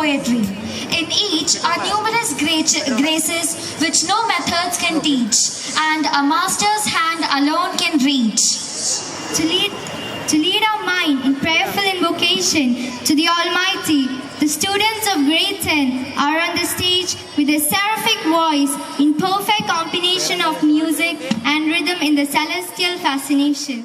poetry. In each are numerous graces which no methods can teach, and a master's hand alone can reach. To lead our mind in prayerful invocation to the Almighty, the students of grade 10 are on the stage with a seraphic voice in perfect combination of music and rhythm in the celestial fascination.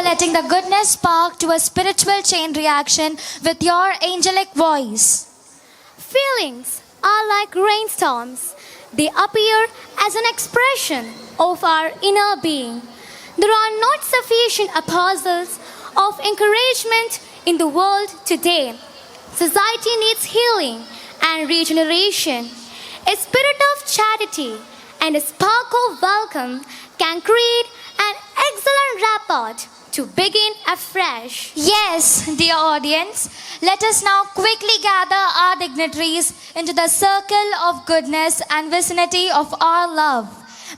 letting the goodness spark to a spiritual chain reaction with your angelic voice. Feelings are like rainstorms. They appear as an expression of our inner being. There are not sufficient apostles of encouragement in the world today. Society needs healing and regeneration. A spirit of charity and a spark of welcome can create an excellent rapport to begin afresh. Yes, dear audience, let us now quickly gather our dignitaries into the circle of goodness and vicinity of our love.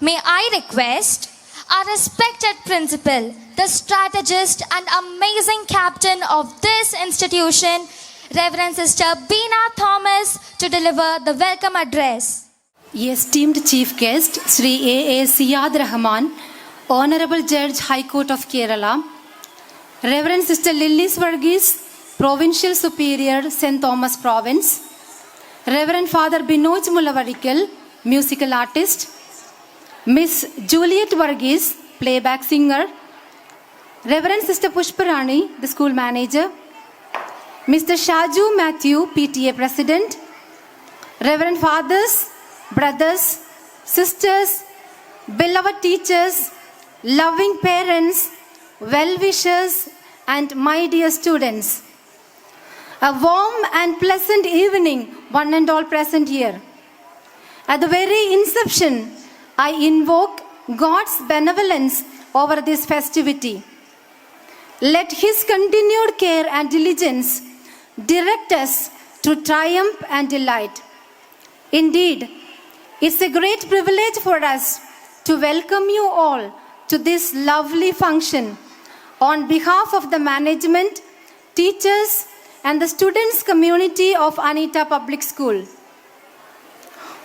May I request our respected principal, the strategist and amazing captain of this institution, Reverend Sister Beena Thomas, to deliver the welcome address. Esteemed Chief Guest, Sri A.A. Siyad Rahman, Honorable Judge, High Court of Kerala, Reverend Sister Lillis Varghese, Provincial Superior, St. Thomas Province, Reverend Father Binoj Mulavadikal, Musical Artist, Miss Juliet Varghese, Playback Singer, Reverend Sister Pushparani, the School Manager, Mr. Shaju Matthew, PTA President, Reverend Fathers, Brothers, Sisters, beloved teachers, loving parents, well-wishers, and my dear students. A warm and pleasant evening, one and all present here. At the very inception, I invoke God's benevolence over this festivity. Let His continued care and diligence direct us to triumph and delight. Indeed, it's a great privilege for us to welcome you all to this lovely function on behalf of the management, teachers, and the students community of Anita Public School.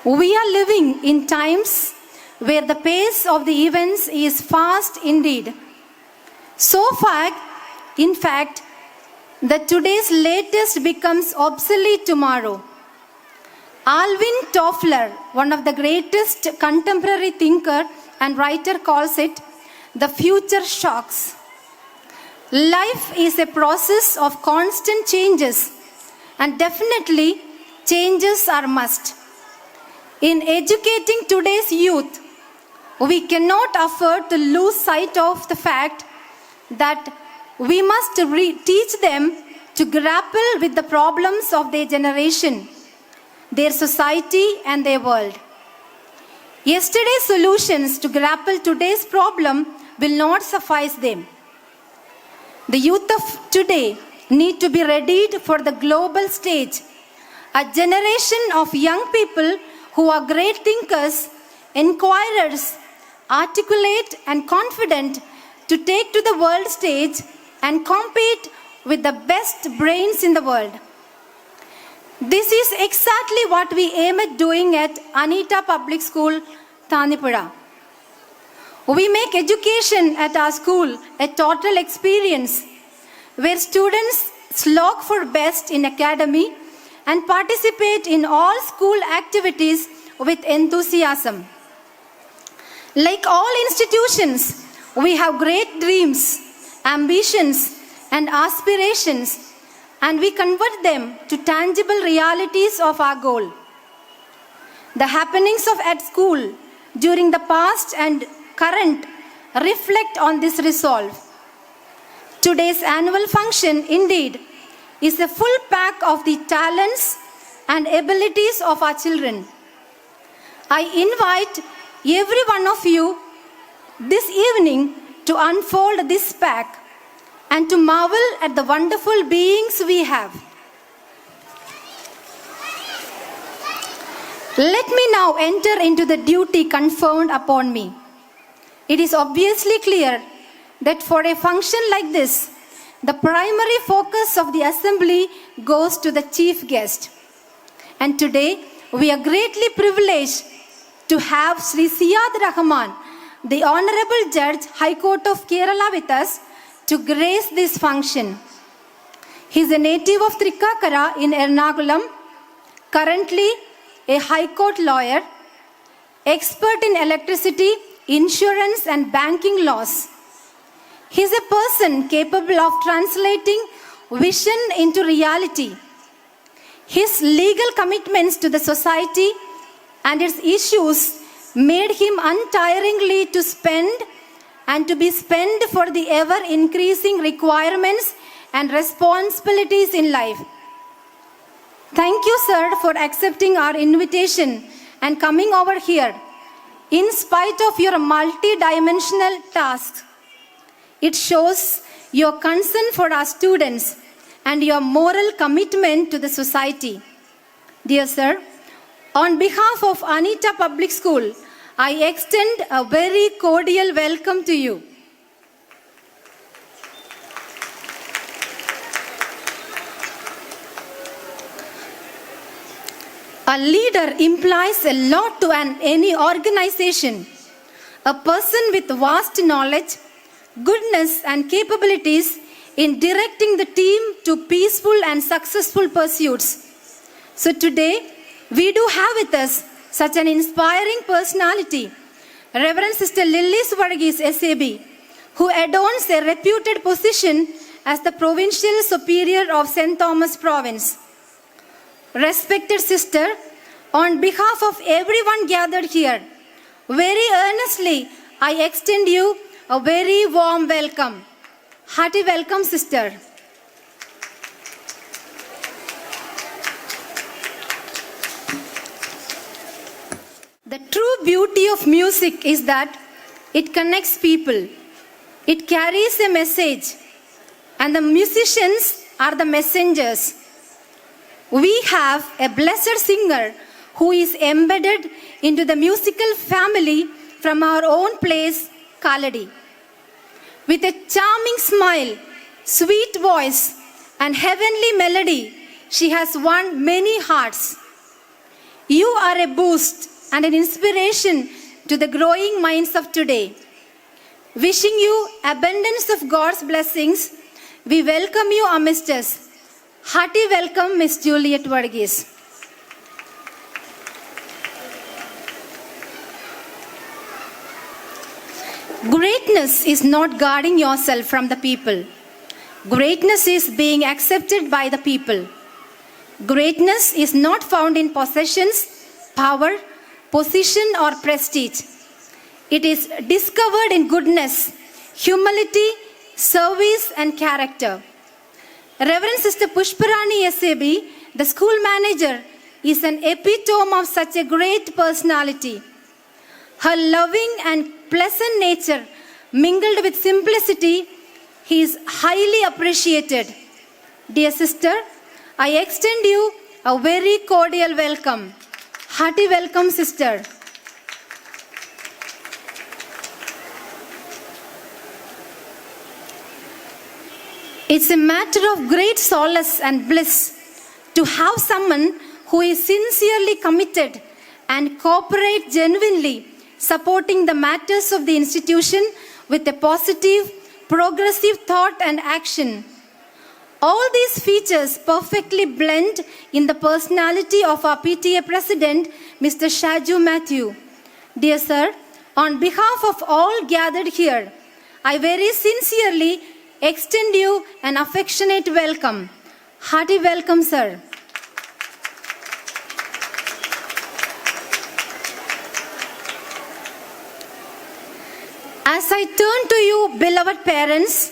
We are living in times where the pace of the events is fast indeed. In fact, that today's latest becomes obsolete tomorrow. Alvin Toffler, one of the greatest contemporary thinker and writer, calls it the future shocks. Life is a process of constant changes, and definitely changes are must. In educating today's youth, we cannot afford to lose sight of the fact that we must teach them to grapple with the problems of their generation, their society, and their world. Yesterday's solutions to grapple today's problem will not suffice them. The youth of today need to be readied for the global stage. A generation of young people who are great thinkers, inquirers, articulate, and confident to take to the world stage and compete with the best brains in the world. This is exactly what we aim at doing at Anita Public School, Thannipuzha. We make education at our school a total experience where students slog for best in academy and participate in all school activities with enthusiasm. Like all institutions, we have great dreams, ambitions, and aspirations, and we convert them to tangible realities of our goal. The happenings of at school during the past and current reflect on this resolve. Today's annual function, indeed, is a full pack of the talents and abilities of our children. I invite every one of you this evening to unfold this pack and to marvel at the wonderful beings we have. Let me now enter into the duty conferred upon me. It is obviously clear that for a function like this, the primary focus of the assembly goes to the chief guest. And today, we are greatly privileged to have Sri Siyad Rahman, the Honorable Judge, High Court of Kerala, with us to grace this function. He is a native of Trikkakara in Ernakulam, currently a High Court lawyer, expert in electricity, insurance, and banking laws. He is a person capable of translating vision into reality. His legal commitments to the society and its issues made him untiringly to spend and to be spent for the ever increasing requirements and responsibilities in life. Thank you, sir, for accepting our invitation and coming over here. In spite of your multi-dimensional tasks, it shows your concern for our students and your moral commitment to the society. Dear sir, on behalf of Anita Public School, I extend a very cordial welcome to you. A leader implies a lot to any organization. A person with vast knowledge, goodness and capabilities in directing the team to peaceful and successful pursuits. So today, we do have with us such an inspiring personality, Reverend Sister Lilies Varghese SAB, who adorns a reputed position as the Provincial Superior of St. Thomas Province. Respected sister, on behalf of everyone gathered here, very earnestly I extend you a very warm welcome. Hearty welcome, sister. The true beauty of music is that it connects people. It carries a message, and the musicians are the messengers. We have a blessed singer who is embedded into the musical family from our own place, Kaladi. With a charming smile, sweet voice, and heavenly melody, she has won many hearts. You are a boost and an inspiration to the growing minds of today. Wishing you abundance of God's blessings, we welcome you amidst us. Hearty welcome, Miss Juliet Varghese. Greatness is not guarding yourself from the people. Greatness is being accepted by the people. Greatness is not found in possessions, power, position, or prestige. It is discovered in goodness, humility, service, and character. Reverend Sister Pushparani SAB, the school manager, is an epitome of such a great personality. Her loving and pleasant nature, mingled with simplicity, he is highly appreciated. Dear sister, I extend you a very cordial welcome. Hearty welcome, sister. It's a matter of great solace and bliss to have someone who is sincerely committed and cooperate genuinely, supporting the matters of the institution with a positive, progressive thought and action. All these features perfectly blend in the personality of our PTA President, Mr. Shaju Matthew. Dear sir, on behalf of all gathered here, I very sincerely extend you an affectionate welcome. Hearty welcome, sir. As I turn to you, beloved parents,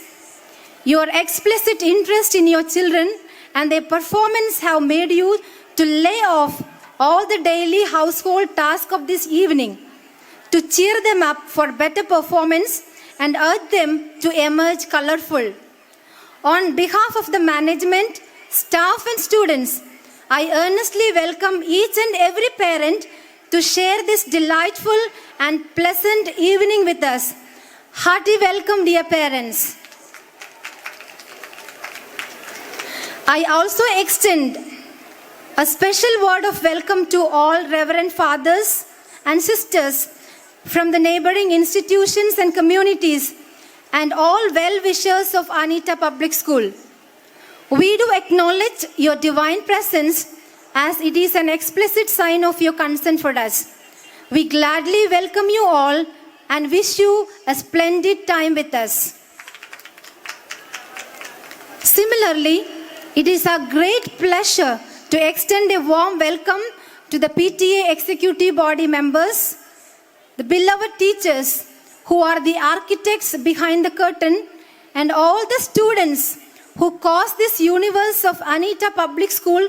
your explicit interest in your children and their performance have made you to lay off all the daily household tasks of this evening to cheer them up for better performance and urge them to emerge colorful. On behalf of the management, staff and students, I earnestly welcome each and every parent to share this delightful and pleasant evening with us. Hearty welcome, dear parents. I also extend a special word of welcome to all Reverend Fathers and Sisters from the neighboring institutions and communities and all well-wishers of Anita Public School. We do acknowledge your divine presence as it is an explicit sign of your concern for us. We gladly welcome you all and wish you a splendid time with us. Similarly, it is our great pleasure to extend a warm welcome to the PTA executive body members, the beloved teachers who are the architects behind the curtain, and all the students who caused this universe of Anita Public School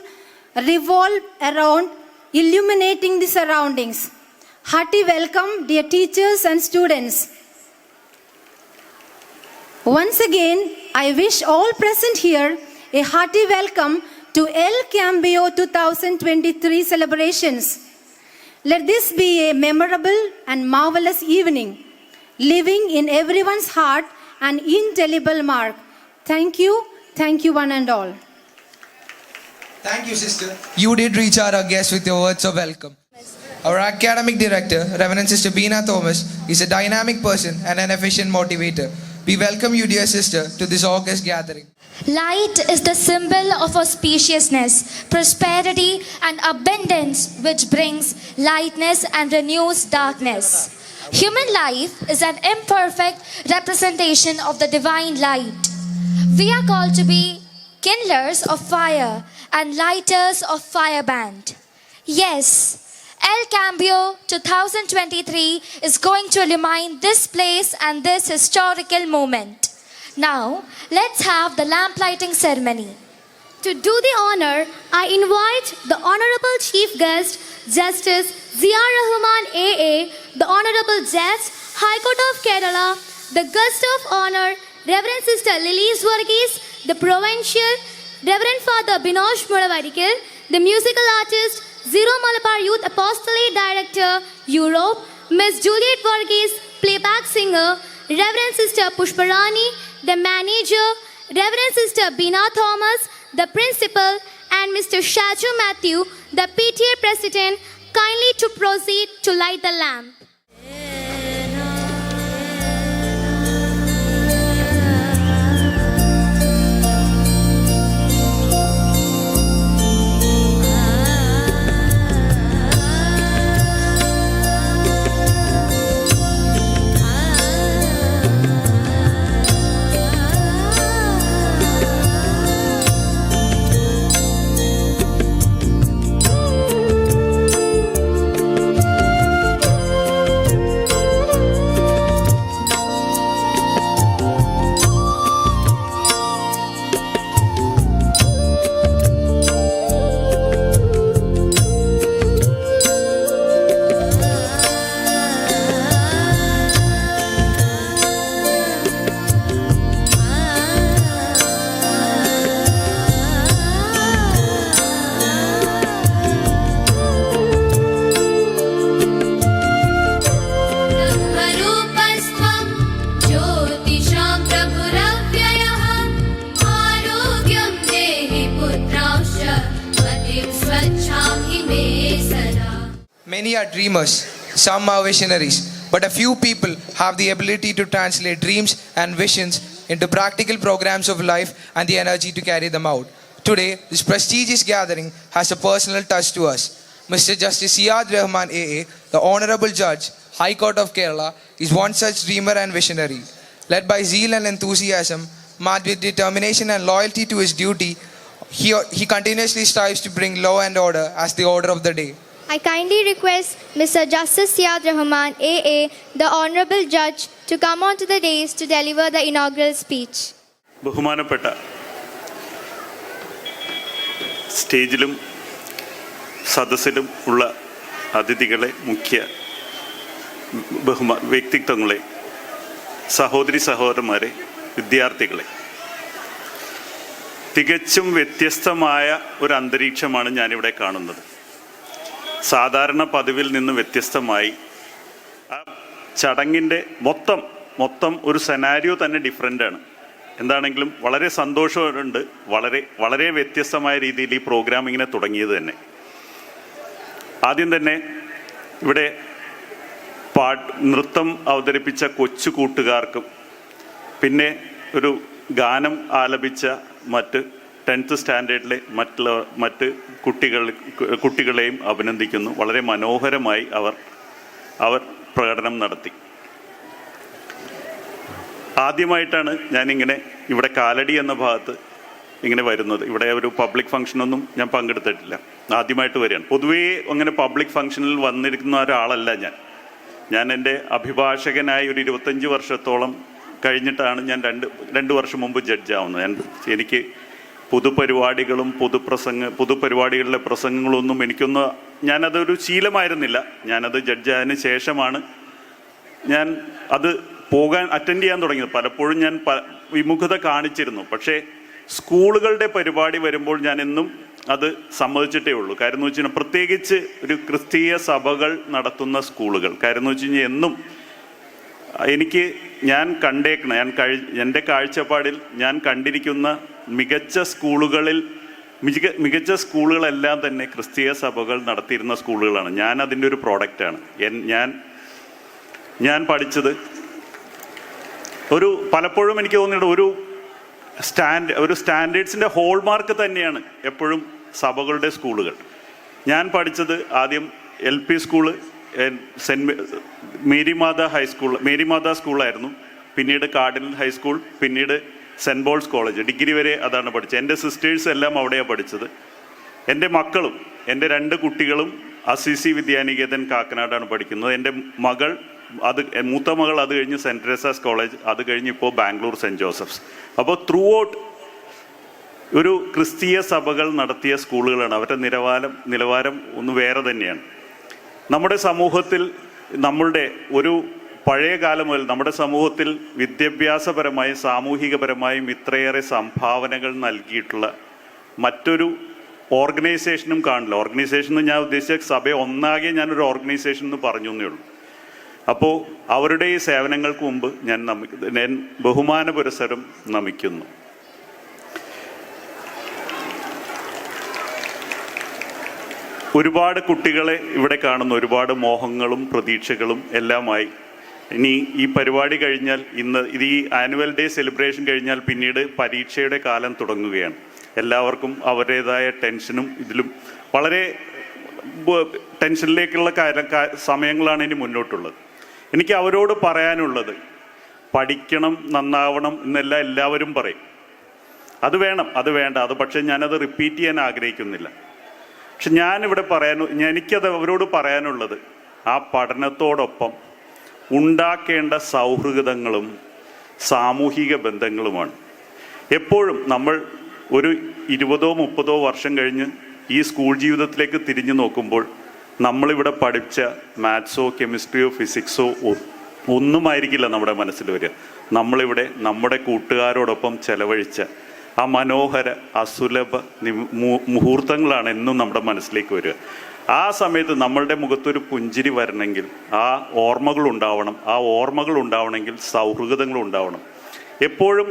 revolve around illuminating the surroundings. Hearty welcome, dear teachers and students. Once again, I wish all present here a hearty welcome to El-Cambio 2023 celebrations. Let this be a memorable and marvelous evening, living in everyone's heart an indelible mark. Thank you one and all. Thank you, sister. You did reach our guests with your words of welcome. Our academic director, Reverend Sister Beena Thomas, is a dynamic person and an efficient motivator. We welcome you, dear sister, to this August gathering. Light is the symbol of auspiciousness, prosperity, and abundance, which brings lightness and renews darkness. Human life is an imperfect representation of the divine light. We are called to be kindlers of fire and lighters of fireband. Yes, El-Cambio 2023 is going to illumine this place and this historical moment. Now, let's have the lamp lighting ceremony. To do the honor, I invite the Honorable Chief Guest, Justice Zia Rahman AA, the Honorable Judge, High Court of Kerala, the Guest of Honor, Reverend Sister Lilies Varghese, the Provincial, Reverend Father Binosh Mudavarikal, the musical artist, Zero Malabar Youth Apostolate Director, Europe, Miss Juliet Varghese, playback singer, Reverend Sister Pushparani, the manager, Reverend Sister Beena Thomas, the principal, and Mr. Shaju Matthew, the PTA president, kindly to proceed to light the lamp. Many are dreamers, some are visionaries, but a few people have the ability to translate dreams and visions into practical programs of life and the energy to carry them out. Today, this prestigious gathering has a personal touch to us. Mr. Justice Ziad Rahman AA, the Honorable Judge, High Court of Kerala, is one such dreamer and visionary. Led by zeal and enthusiasm, marked with determination and loyalty to his duty, he continuously strives to bring law and order as the order of the day. I kindly request Mr. Justice Ziad Rahman AA, the Honorable Judge, to come onto the dais to deliver the inaugural speech. ബഹുമാനപ്പെട്ട സ്റ്റേജിലും സദസ്സിലും ഉള്ള അതിഥികളെ, മുഖ്യ വ്യക്തിത്വങ്ങളെ, സഹോദരി സഹോദരന്മാരെ, വിദ്യാർത്ഥികളെ, തികച്ചും വ്യത്യസ്തമായ ഒരു അന്തരീക്ഷമാണ് ഞാനിവിടെ കാണുന്നത്. സാധാരണ പതിവിൽ നിന്ന് വ്യത്യസ്തമായി ആ ചടങ്ങിൻ്റെ മൊത്തം ഒരു സെനാരിയോ തന്നെ ഡിഫറൻ്റാണ്. എന്താണെങ്കിലും വളരെ സന്തോഷമുണ്ട്. വളരെ വ്യത്യസ്തമായ രീതിയിൽ ഈ പ്രോഗ്രാം ഇങ്ങനെ തുടങ്ങിയത് തന്നെ. ആദ്യം തന്നെ ഇവിടെ നൃത്തം അവതരിപ്പിച്ച കൊച്ചു കൂട്ടുകാർക്കും പിന്നെ ഒരു ഗാനം ആലപിച്ച മറ്റ് 10th സ്റ്റാൻഡേർഡിലെ മറ്റ് കുട്ടികളെയും അഭിനന്ദിക്കുന്നു. വളരെ മനോഹരമായി അവർ പ്രകടനം നടത്തി. ആദ്യമായിട്ടാണ് ഞാനിങ്ങനെ ഇവിടെ കാലടി എന്ന ഭാഗത്ത് ഇങ്ങനെ വരുന്നത്. ഇവിടെ ഒരു പബ്ലിക് ഫംഗ്ഷനൊന്നും ഞാൻ പങ്കെടുത്തിട്ടില്ല, ആദ്യമായിട്ട് വരികയാണ്. പൊതുവേ അങ്ങനെ പബ്ലിക് ഫംഗ്ഷനിൽ വന്നിരിക്കുന്ന ഒരാളല്ല ഞാൻ. എൻ്റെ അഭിഭാഷകനായി ഒരു 25 വർഷത്തോളം കഴിഞ്ഞിട്ടാണ് ഞാൻ രണ്ട് വർഷം മുമ്പ് ജഡ്ജാവുന്നത്. എനിക്ക് പൊതുപരിപാടികളിലെ പ്രസംഗങ്ങളൊന്നും ഞാനതൊരു ശീലമായിരുന്നില്ല. ഞാനത് ജഡ്ജായതിന് ശേഷമാണ് ഞാൻ അത് അറ്റൻഡ് ചെയ്യാൻ തുടങ്ങിയത്. പലപ്പോഴും ഞാൻ വിമുഖത കാണിച്ചിരുന്നു. പക്ഷേ സ്കൂളുകളുടെ പരിപാടി വരുമ്പോൾ ഞാൻ എന്നും അത് സമ്മതിച്ചിട്ടേ ഉള്ളൂ. കാര്യം എന്ന് വെച്ച് കഴിഞ്ഞാൽ പ്രത്യേകിച്ച് ഒരു ക്രിസ്തീയ സഭകൾ നടത്തുന്ന സ്കൂളുകൾ, കാര്യം എന്ന് വെച്ച് കഴിഞ്ഞാൽ എന്നും എൻ്റെ കാഴ്ചപ്പാടിൽ ഞാൻ കണ്ടിരിക്കുന്ന മികച്ച സ്കൂളുകളെല്ലാം തന്നെ ക്രിസ്തീയ സഭകൾ നടത്തിയിരുന്ന സ്കൂളുകളാണ്. ഞാൻ അതിൻ്റെ ഒരു പ്രോഡക്റ്റാണ്. ഞാൻ പഠിച്ചത് പലപ്പോഴും എനിക്ക് തോന്നിയിട്ട് ഒരു സ്റ്റാൻഡേർഡ്സിൻ്റെ ഹോൾമാർക്ക് തന്നെയാണ് എപ്പോഴും സഭകളുടെ സ്കൂളുകൾ. ഞാൻ പഠിച്ചത് ആദ്യം LP സ്കൂള് മേരി മാതാ സ്കൂളായിരുന്നു. പിന്നീട് കാർഡിനൽ ഹൈസ്കൂൾ, പിന്നീട് സെൻറ്റ് പോൾസ് കോളേജ്. ഡിഗ്രി വരെ അതാണ് പഠിച്ചത്. എൻ്റെ സിസ്റ്റേഴ്സ് എല്ലാം അവിടെയാണ് പഠിച്ചത്. എൻ്റെ മക്കളും, എൻ്റെ 2 കുട്ടികളും അസിസി വിദ്യാനികേതൻ കാക്കനാടാണ് പഠിക്കുന്നത്. എൻ്റെ മൂത്ത മകൾ അത് കഴിഞ്ഞ് സെൻറ്റ് തെരേസാസ് കോളേജ്, അത് കഴിഞ്ഞ് ഇപ്പോൾ ബാംഗ്ലൂർ സെൻറ്റ് ജോസഫ്സ്. അപ്പോൾ ത്രൂ ഔട്ട് ഒരു ക്രിസ്തീയ സഭകൾ നടത്തിയ സ്കൂളുകളാണ്. അവരുടെ നിലവാരം ഒന്ന് വേറെ തന്നെയാണ്. നമ്മുടെ സമൂഹത്തിൽ ഒരു പഴയ കാലം മുതൽ നമ്മുടെ സമൂഹത്തിൽ വിദ്യാഭ്യാസപരമായും സാമൂഹികപരമായും ഇത്രയേറെ സംഭാവനകൾ നൽകിയിട്ടുള്ള മറ്റൊരു ഓർഗനൈസേഷനും കാണില്ല. ഓർഗനൈസേഷൻ എന്ന് ഞാൻ ഉദ്ദേശിച്ച സഭയെ ഒന്നാകെ ഞാനൊരു ഓർഗനൈസേഷൻ എന്ന് പറഞ്ഞു എന്നേ ഉള്ളൂ. അപ്പോൾ അവരുടെ ഈ സേവനങ്ങൾക്ക് മുമ്പ് ഞാൻ ബഹുമാന പുരസ്സരം നമിക്കുന്നു. ഒരുപാട് കുട്ടികളെ ഇവിടെ കാണുന്നു, ഒരുപാട് മോഹങ്ങളും പ്രതീക്ഷകളും എല്ലാമായി. ഇനി ഈ പരിപാടി കഴിഞ്ഞാൽ ഇത് ഈ ആനുവൽ ഡേ സെലിബ്രേഷൻ കഴിഞ്ഞാൽ പിന്നീട് പരീക്ഷയുടെ കാലം തുടങ്ങുകയാണ്. എല്ലാവർക്കും അവരുടേതായ ടെൻഷനും ഇതിലും വളരെ ടെൻഷനിലേക്കുള്ള സമയങ്ങളാണ് ഇനി മുന്നോട്ടുള്ളത്. എനിക്ക് അവരോട് പറയാനുള്ളത്, പഠിക്കണം, നന്നാവണം എന്നെല്ലാം എല്ലാവരും പറയും. അത് വേണം, അത് വേണ്ട, അത് പക്ഷെ ഞാനത് റിപ്പീറ്റ് ചെയ്യാൻ ആഗ്രഹിക്കുന്നില്ല. പക്ഷെ എനിക്കത് അവരോട് പറയാനുള്ളത്, ആ പഠനത്തോടൊപ്പം ഉണ്ടാക്കേണ്ട സൗഹൃദങ്ങളും സാമൂഹിക ബന്ധങ്ങളുമാണ്. എപ്പോഴും നമ്മൾ ഒരു 20-30 വർഷം കഴിഞ്ഞ് ഈ സ്കൂൾ ജീവിതത്തിലേക്ക് തിരിഞ്ഞു നോക്കുമ്പോൾ നമ്മളിവിടെ പഠിച്ച മാത്സോ കെമിസ്ട്രിയോ ഫിസിക്സോ ഒന്നുമായിരിക്കില്ല നമ്മുടെ മനസ്സിൽ വരിക. നമ്മളിവിടെ നമ്മുടെ കൂട്ടുകാരോടൊപ്പം ചെലവഴിച്ച ആ മനോഹര അസുലഭ മുഹൂർത്തങ്ങളാണ് എന്നും നമ്മുടെ മനസ്സിലേക്ക് വരിക. ആ സമയത്ത് നമ്മളുടെ മുഖത്തൊരു പുഞ്ചിരി വരണമെങ്കിൽ ആ ഓർമ്മകൾ ഉണ്ടാവണമെങ്കിൽ സൗഹൃദങ്ങൾ ഉണ്ടാവണം. എപ്പോഴും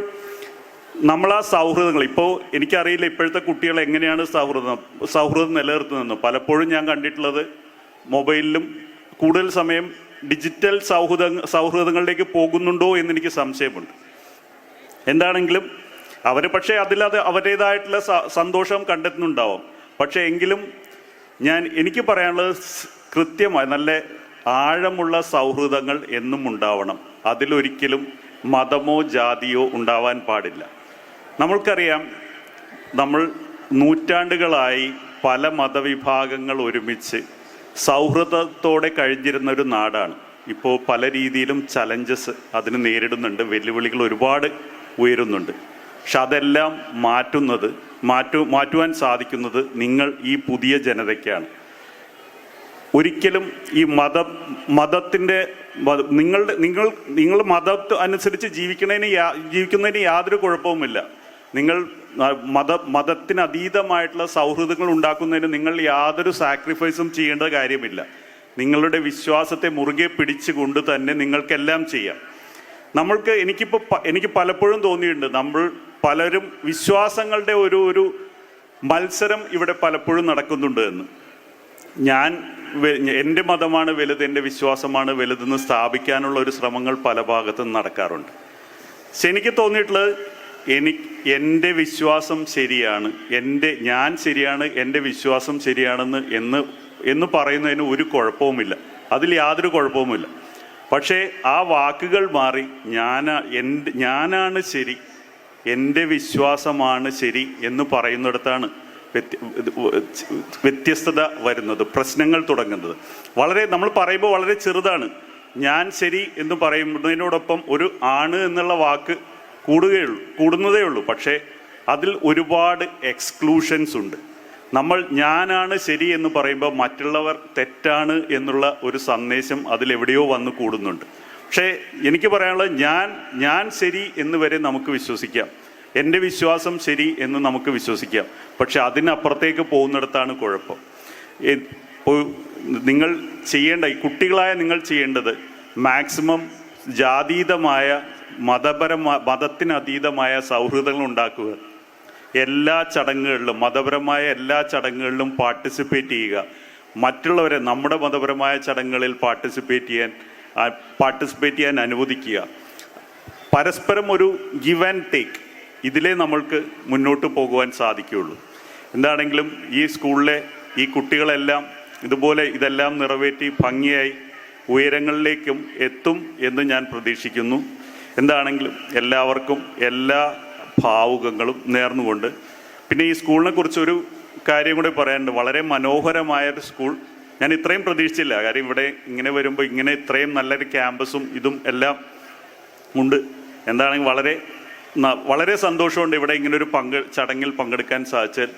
നമ്മൾ ആ സൗഹൃദങ്ങൾ, ഇപ്പോൾ എനിക്കറിയില്ല ഇപ്പോഴത്തെ കുട്ടികൾ എങ്ങനെയാണ് സൗഹൃദം നിലനിർത്തുന്നതെന്ന്. പലപ്പോഴും ഞാൻ കണ്ടിട്ടുള്ളത് മൊബൈലിലും കൂടുതൽ സമയം ഡിജിറ്റൽ സൗഹൃദങ്ങളിലേക്ക് പോകുന്നുണ്ടോ എന്നെനിക്ക് സംശയമുണ്ട്. എന്താണെങ്കിലും പക്ഷേ അതിലത് അവരുടേതായിട്ടുള്ള സന്തോഷം കണ്ടെത്തുന്നുണ്ടാവും. പക്ഷേ എങ്കിലും എനിക്ക് പറയാനുള്ളത്, കൃത്യമായി നല്ല ആഴമുള്ള സൗഹൃദങ്ങൾ എന്നും ഉണ്ടാവണം. അതിലൊരിക്കലും മതമോ ജാതിയോ ഉണ്ടാവാൻ പാടില്ല. നമ്മൾക്കറിയാം, നമ്മൾ നൂറ്റാണ്ടുകളായി പല മതവിഭാഗങ്ങൾ ഒരുമിച്ച് സൗഹൃദത്തോടെ കഴിഞ്ഞിരുന്ന ഒരു നാടാണ്. ഇപ്പോൾ പല രീതിയിലും ചലഞ്ചസ് അതിന് നേരിടുന്നുണ്ട്, വെല്ലുവിളികൾ ഒരുപാട് ഉയരുന്നുണ്ട്. പക്ഷെ അതെല്ലാം മാറ്റുവാൻ സാധിക്കുന്നത് നിങ്ങൾ ഈ പുതിയ ജനതയ്ക്കാണ്. ഒരിക്കലും ഈ മതത്തിൻ്റെ നിങ്ങൾ മതം അനുസരിച്ച് ജീവിക്കുന്നതിന് യാതൊരു കുഴപ്പവുമില്ല. നിങ്ങൾ മതത്തിന് അതീതമായിട്ടുള്ള സൗഹൃദങ്ങൾ ഉണ്ടാക്കുന്നതിന് നിങ്ങൾ യാതൊരു സാക്രിഫൈസും ചെയ്യേണ്ട കാര്യമില്ല. നിങ്ങളുടെ വിശ്വാസത്തെ മുറുകെ പിടിച്ചുകൊണ്ട് തന്നെ നിങ്ങൾക്കെല്ലാം ചെയ്യാം. എനിക്ക് പലപ്പോഴും തോന്നിയിട്ടുണ്ട്, നമ്മൾ പലരും വിശ്വാസങ്ങളുടെ ഒരു മത്സരം ഇവിടെ പലപ്പോഴും നടക്കുന്നുണ്ട് എന്ന്. എൻ്റെ മതമാണ് വലുത്, എൻ്റെ വിശ്വാസമാണ് വലുതെന്ന് സ്ഥാപിക്കാനുള്ള ഒരു ശ്രമങ്ങൾ പല ഭാഗത്തും നടക്കാറുണ്ട്. പക്ഷെ എനിക്ക് തോന്നിയിട്ടുള്ളത്, എൻ്റെ വിശ്വാസം ശരിയാണ്, ഞാൻ ശരിയാണ്, എൻ്റെ വിശ്വാസം ശരിയാണെന്ന് പറയുന്നതിന് ഒരു കുഴപ്പവുമില്ല, അതിൽ യാതൊരു കുഴപ്പവുമില്ല. പക്ഷേ ആ വാക്കുകൾ മാറി ഞാനാണ് ശരി, എൻ്റെ വിശ്വാസമാണ് ശരി എന്ന് പറയുന്നിടത്താണ് വ്യത്യസ്തത വരുന്നത്, പ്രശ്നങ്ങൾ തുടങ്ങുന്നത്. നമ്മൾ പറയുമ്പോൾ വളരെ ചെറുതാണ്. ഞാൻ ശരി എന്ന് പറയുന്നതിനോടൊപ്പം ഒരു ആണ് എന്നുള്ള വാക്ക് കൂടുന്നതേ ഉള്ളൂ. പക്ഷേ അതിൽ ഒരുപാട് എക്സ്ക്ലൂഷൻസ് ഉണ്ട്. നമ്മൾ ഞാനാണ് ശരി എന്ന് പറയുമ്പോൾ മറ്റുള്ളവർ തെറ്റാണ് എന്നുള്ള ഒരു സന്ദേശം അതിലെവിടെയോ വന്ന് കൂടുന്നുണ്ട്. പക്ഷേ എനിക്ക് പറയാനുള്ളത് ഞാൻ ശരി എന്ന് വരെ നമുക്ക് വിശ്വസിക്കാം, എൻ്റെ വിശ്വാസം ശരി എന്ന് നമുക്ക് വിശ്വസിക്കാം. പക്ഷെ അതിനപ്പുറത്തേക്ക് പോകുന്നിടത്താണ് കുഴപ്പം. നിങ്ങൾ ചെയ്യേണ്ട, ഈ കുട്ടികളായ നിങ്ങൾ ചെയ്യേണ്ടത് മാക്സിമം ജാതീതമായ മതത്തിനതീതമായ സൗഹൃദങ്ങൾ ഉണ്ടാക്കുക. എല്ലാ ചടങ്ങുകളിലും, മതപരമായ എല്ലാ ചടങ്ങുകളിലും പാർട്ടിസിപ്പേറ്റ് ചെയ്യുക. മറ്റുള്ളവരെ നമ്മുടെ മതപരമായ ചടങ്ങുകളിൽ പാർട്ടിസിപ്പേറ്റ് ചെയ്യാൻ അനുവദിക്കുക. പരസ്പരം ഒരു ഗിവ് ആൻഡ് ടേക്ക്, ഇതിലേ നമ്മൾക്ക് മുന്നോട്ട് പോകുവാൻ സാധിക്കുകയുള്ളൂ. എന്താണെങ്കിലും ഈ സ്കൂളിലെ ഈ കുട്ടികളെല്ലാം ഇതുപോലെ ഇതെല്ലാം നിറവേറ്റി ഭംഗിയായി ഉയരങ്ങളിലേക്കും എത്തും എന്ന് ഞാൻ പ്രതീക്ഷിക്കുന്നു. എന്താണെങ്കിലും എല്ലാവർക്കും എല്ലാ ഭാവുകങ്ങളും നേർന്നുകൊണ്ട്, പിന്നെ ഈ സ്കൂളിനെ കുറിച്ചൊരു കാര്യം കൂടെ പറയാനുണ്ട്. വളരെ മനോഹരമായൊരു സ്കൂൾ. ഞാൻ ഇത്രയും പ്രതീക്ഷിച്ചില്ല. കാര്യം ഇവിടെ ഇങ്ങനെ വരുമ്പോൾ ഇങ്ങനെ ഇത്രയും നല്ലൊരു ക്യാമ്പസും ഇതും എല്ലാം ഉണ്ട്. എന്താണെങ്കിൽ വളരെ സന്തോഷമുണ്ട് ഇവിടെ ഇങ്ങനൊരു ചടങ്ങിൽ പങ്കെടുക്കാൻ സാധിച്ചാൽ.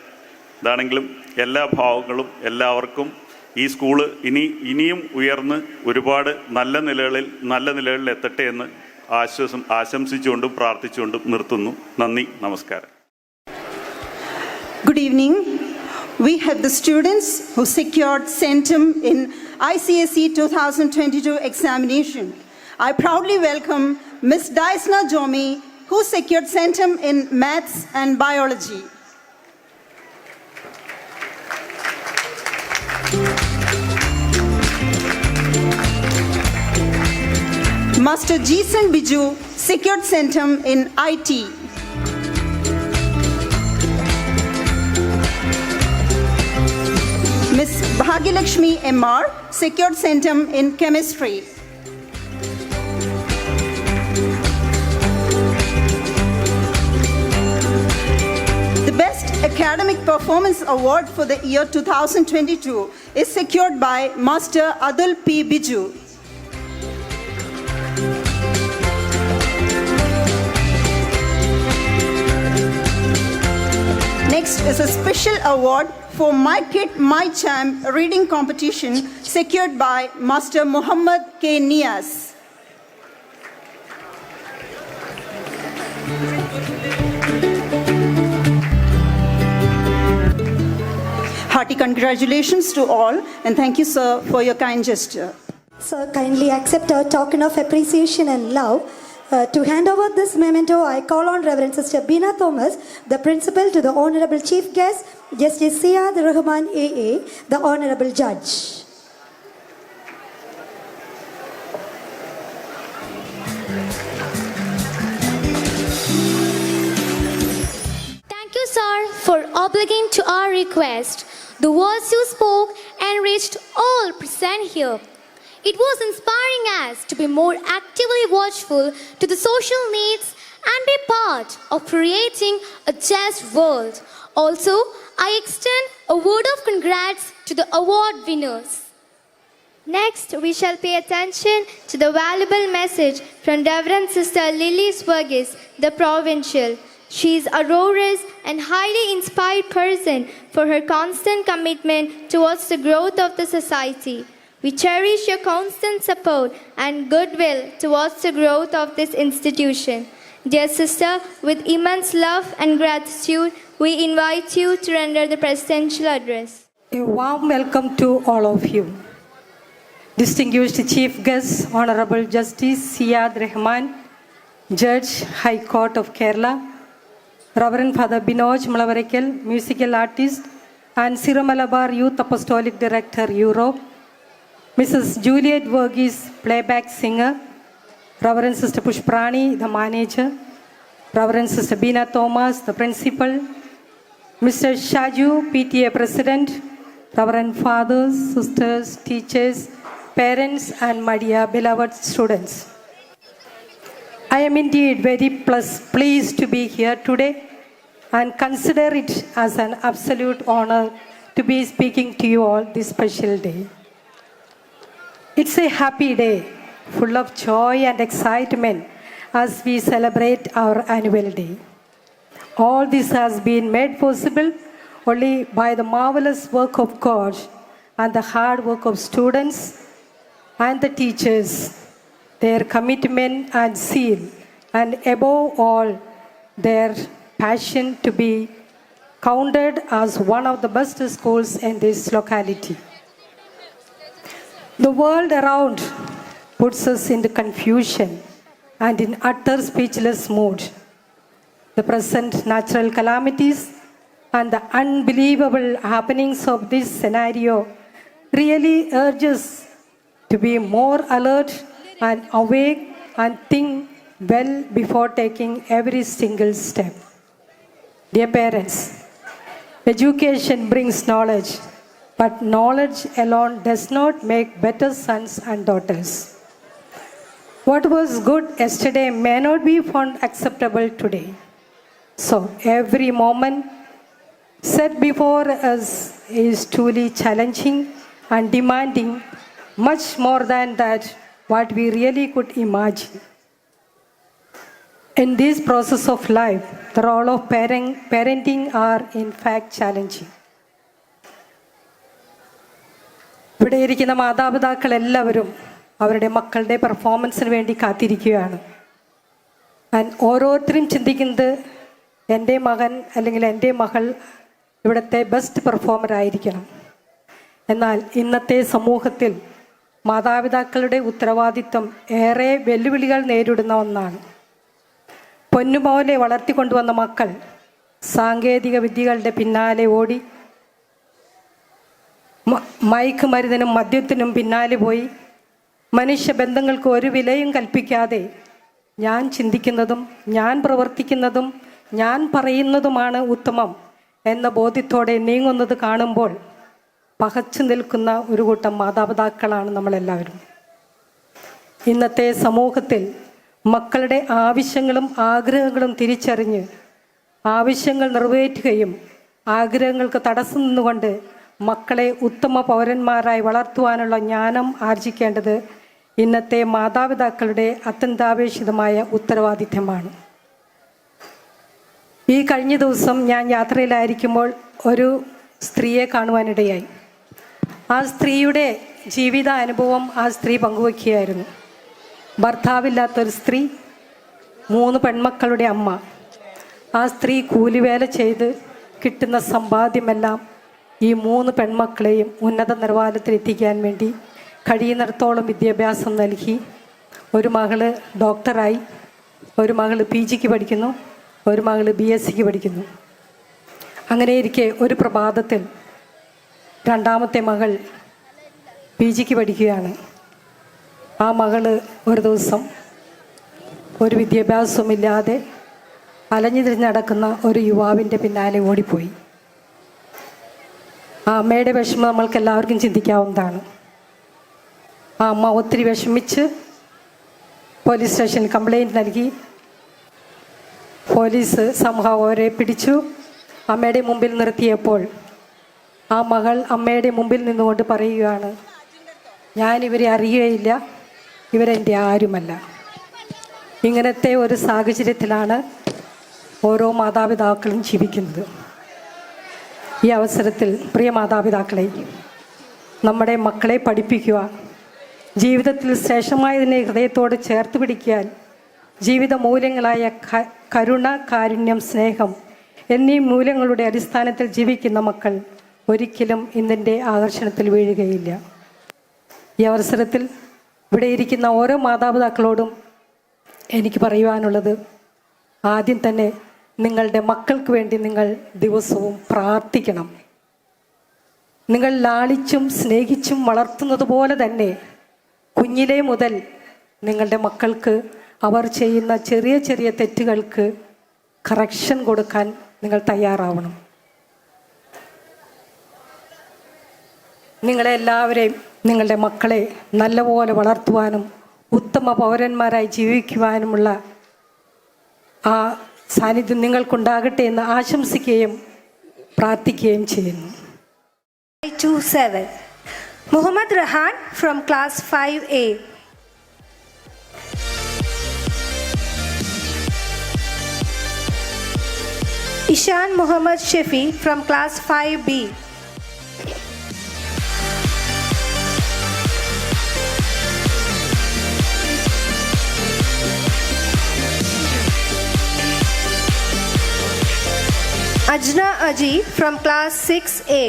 ഇതാണെങ്കിലും എല്ലാ ഭാവങ്ങളും എല്ലാവർക്കും ഈ സ്കൂള് ഇനിയും ഉയർന്ന് ഒരുപാട് നല്ല നിലകളിൽ എത്തട്ടെ എന്ന് ആശംസിച്ചുകൊണ്ടും പ്രാർത്ഥിച്ചുകൊണ്ടും നിർത്തുന്നു. നന്ദി, നമസ്കാരം. Good evening. We have the students who secured centum in ICSE 2022 examination. I proudly welcome Ms. Daisna Jomi, who secured centum in Maths and Biology. Master Jason Biju secured centum in IT. Ms. Bhagyalakshmi MR secured centum in Chemistry. The Best Academic Performance Award for the year 2022 is secured by Master Adul P. Biju. Next is a special award for My Kid, My Champ reading competition secured by Master Muhammad K. Nias. Hearty congratulations to all, and thank you, sir, for your kind gesture. Sir, kindly accept a token of appreciation and love. To hand over this memento, I call on Reverend Sister Bina Thomas, the Principal, to the Honorable Chief Guest, Justice Syed Rahman AA, the Honorable Judge. Thank you, sir, for obliging to our request. The words you spoke enriched all present here. It was inspiring us to be more actively watchful to the social needs and be part of creating a just world. Also, I extend a word of congrats to the award winners. Next, we shall pay attention to the valuable message from Reverend Sister Lily Swergis, the Provincial. She is a rigorous and highly inspired person for her constant commitment towards the growth of the society. We cherish your constant support and goodwill towards the growth of this institution. Dear sister, with immense love and gratitude, we invite you to render the presidential address. A warm welcome to all of you. Distinguished Chief Guest, Honorable Justice Syed Rahman, Judge, High Court of Kerala, Reverend Father Binoj Malavarekal, musical artist, and Sirumalabar Youth Apostolic Director, Europe, Mrs. Juliet Verghese, playback singer, Reverend Sister Pushprani, the manager, Reverend Sister Bina Thomas, the principal, Mr. Shaju, PTA president, Reverend fathers, sisters, teachers, parents, and my dear beloved students. I am indeed very pleased to be here today and consider it as an absolute honor to be speaking to you all this special day. It's a happy day full of joy and excitement as we celebrate our annual day. All this has been made possible only by the marvelous work of God and the hard work of students and the teachers, their commitment and zeal, and above all, their passion to be counted as one of the best schools in this locality. The world around puts us into confusion and in utter speechless mood. The present natural calamities and the unbelievable happenings of this scenario really urge us to be more alert and awake and think well before taking every single step. Dear parents, education brings knowledge, but knowledge alone does not make better sons and daughters. What was good yesterday may not be found acceptable today. So every moment set before us is truly challenging and demanding much more than that what we really could imagine. In this process of life, the role of parenting are in fact challenging. ഇവിടെ ഇരിക്കുന്ന മാതാപിതാക്കൾ എല്ലാവരും അവരുടെ മക്കളുടെ പെർഫോമൻസിന് വേണ്ടി കാത്തിരിക്കുകയാണ്. ഓരോരുത്തരും ചിന്തിക്കുന്നത് എൻ്റെ മകൻ അല്ലെങ്കിൽ എൻ്റെ മകൾ ഇവിടുത്തെ ബെസ്റ്റ് പെർഫോമർ ആയിരിക്കണം. എന്നാൽ ഇന്നത്തെ സമൂഹത്തിൽ മാതാപിതാക്കളുടെ ഉത്തരവാദിത്വം ഏറെ വെല്ലുവിളികൾ നേരിടുന്ന ഒന്നാണ്. പൊന്നുപോലെ വളർത്തിക്കൊണ്ടുവന്ന മക്കൾ സാങ്കേതിക വിദ്യകളുടെ പിന്നാലെ ഓടി മയക്കുമരുന്നിനും മദ്യത്തിനും പിന്നാലെ പോയി മനുഷ്യബന്ധങ്ങൾക്ക് ഒരു വിലയും കൽപ്പിക്കാതെ ഞാൻ ചിന്തിക്കുന്നതും ഞാൻ പ്രവർത്തിക്കുന്നതും ഞാൻ പറയുന്നതുമാണ് ഉത്തമം എന്ന ബോധ്യത്തോടെ നീങ്ങുന്നത് കാണുമ്പോൾ പകച്ചു നിൽക്കുന്ന ഒരു കൂട്ടം മാതാപിതാക്കളാണ് നമ്മളെല്ലാവരും. ഇന്നത്തെ സമൂഹത്തിൽ മക്കളുടെ ആവശ്യങ്ങളും ആഗ്രഹങ്ങളും തിരിച്ചറിഞ്ഞ് ആവശ്യങ്ങൾ നിറവേറ്റുകയും ആഗ്രഹങ്ങൾക്ക് തടസ്സം നിന്നുകൊണ്ട് മക്കളെ ഉത്തമ പൗരന്മാരായി വളർത്തുവാനുള്ള ജ്ഞാനം ആർജിക്കേണ്ടത് ഇന്നത്തെ മാതാപിതാക്കളുടെ അത്യന്താപേക്ഷിതമായ ഉത്തരവാദിത്തമാണ്. ഈ കഴിഞ്ഞ ദിവസം ഞാൻ യാത്രയിലായിരിക്കുമ്പോൾ ഒരു സ്ത്രീയെ കാണുവാനിടയായി. ആ സ്ത്രീയുടെ ജീവിത അനുഭവം ആ സ്ത്രീ പങ്കുവയ്ക്കുകയായിരുന്നു. ഭർത്താവില്ലാത്തൊരു സ്ത്രീ, 3 പെൺമക്കളുടെ അമ്മ. ആ സ്ത്രീ കൂലിവേല ചെയ്ത് കിട്ടുന്ന സമ്പാദ്യമെല്ലാം ഈ 3 പെൺമക്കളെയും ഉന്നത നിലവാരത്തിലെത്തിക്കാൻ വേണ്ടി കഴിയുന്നിടത്തോളം വിദ്യാഭ്യാസം നൽകി. ഒരു മകള് ഡോക്ടറായി, ഒരു മകള് PGക്ക് പഠിക്കുന്നു, ഒരു മകള് BScക്ക് പഠിക്കുന്നു. അങ്ങനെയിരിക്കെ ഒരു പ്രഭാതത്തിൽ രണ്ടാമത്തെ മകൾ PGക്ക് പഠിക്കുകയാണ്. ആ മകള് ഒരു ദിവസം ഒരു വിദ്യാഭ്യാസവുമില്ലാതെ അലഞ്ഞു തിരിഞ്ഞ് നടക്കുന്ന ഒരു യുവാവിൻ്റെ പിന്നാലെ ഓടിപ്പോയി. ആ അമ്മയുടെ വിഷമം നമ്മൾക്ക് എല്ലാവർക്കും ചിന്തിക്കാവുന്നതാണ്. ആ അമ്മ ഒത്തിരി വിഷമിച്ച് പോലീസ് സ്റ്റേഷനിൽ കംപ്ലൈൻറ്റ് നൽകി. പോലീസ് സംഭവം അവരെ പിടിച്ചു അമ്മയുടെ മുമ്പിൽ നിർത്തിയപ്പോൾ ആ മകൾ അമ്മയുടെ മുമ്പിൽ നിന്നുകൊണ്ട് പറയുകയാണ്, ഞാനിവരെ അറിയുകയില്ല, ഇവരെൻ്റെ ആരുമല്ല. ഇങ്ങനത്തെ ഒരു സാഹചര്യത്തിലാണ് ഓരോ മാതാപിതാക്കളും ജീവിക്കുന്നത്. ഈ അവസരത്തിൽ പ്രിയ മാതാപിതാക്കളെ, നമ്മുടെ മക്കളെ പഠിപ്പിക്കുക, ജീവിതത്തിൽ ശ്രേഷ്ഠമായതിനെ ഹൃദയത്തോട് ചേർത്ത് പിടിക്കാൻ ജീവിത മൂല്യങ്ങളായ കരുണ, കാരുണ്യം, സ്നേഹം എന്നീ മൂല്യങ്ങളുടെ അടിസ്ഥാനത്തിൽ ജീവിക്കുന്ന മക്കൾ ഒരിക്കലും ഇന്നിൻ്റെ ആകർഷണത്തിൽ വീഴുകയില്ല. ഈ അവസരത്തിൽ ഇവിടെ ഇരിക്കുന്ന ഓരോ മാതാപിതാക്കളോടും എനിക്ക് പറയുവാനുള്ളത്, ആദ്യം തന്നെ നിങ്ങളുടെ മക്കൾക്ക് വേണ്ടി നിങ്ങൾ ദിവസവും പ്രാർത്ഥിക്കണം. നിങ്ങൾ ലാളിച്ചും സ്നേഹിച്ചും വളർത്തുന്നത് പോലെ തന്നെ കുഞ്ഞിലേ മുതൽ നിങ്ങളുടെ മക്കൾക്ക് അവർ ചെയ്യുന്ന ചെറിയ ചെറിയ തെറ്റുകൾക്ക് കറക്ഷൻ കൊടുക്കാൻ നിങ്ങൾ തയ്യാറാവണം. നിങ്ങളെല്ലാവരെയും നിങ്ങളുടെ മക്കളെ നല്ലപോലെ വളർത്തുവാനും ഉത്തമ പൗരന്മാരായി ജീവിക്കുവാനുമുള്ള ആ സാന്നിധ്യം നിങ്ങൾക്കുണ്ടാകട്ടെ എന്ന് ആശംസിക്കുകയും പ്രാർത്ഥിക്കുകയും ചെയ്യുന്നു. 27 Muhammad Rahan from class 5A. Ishan Muhammad Shafi from class 5B. Ajna Aji from class 6A.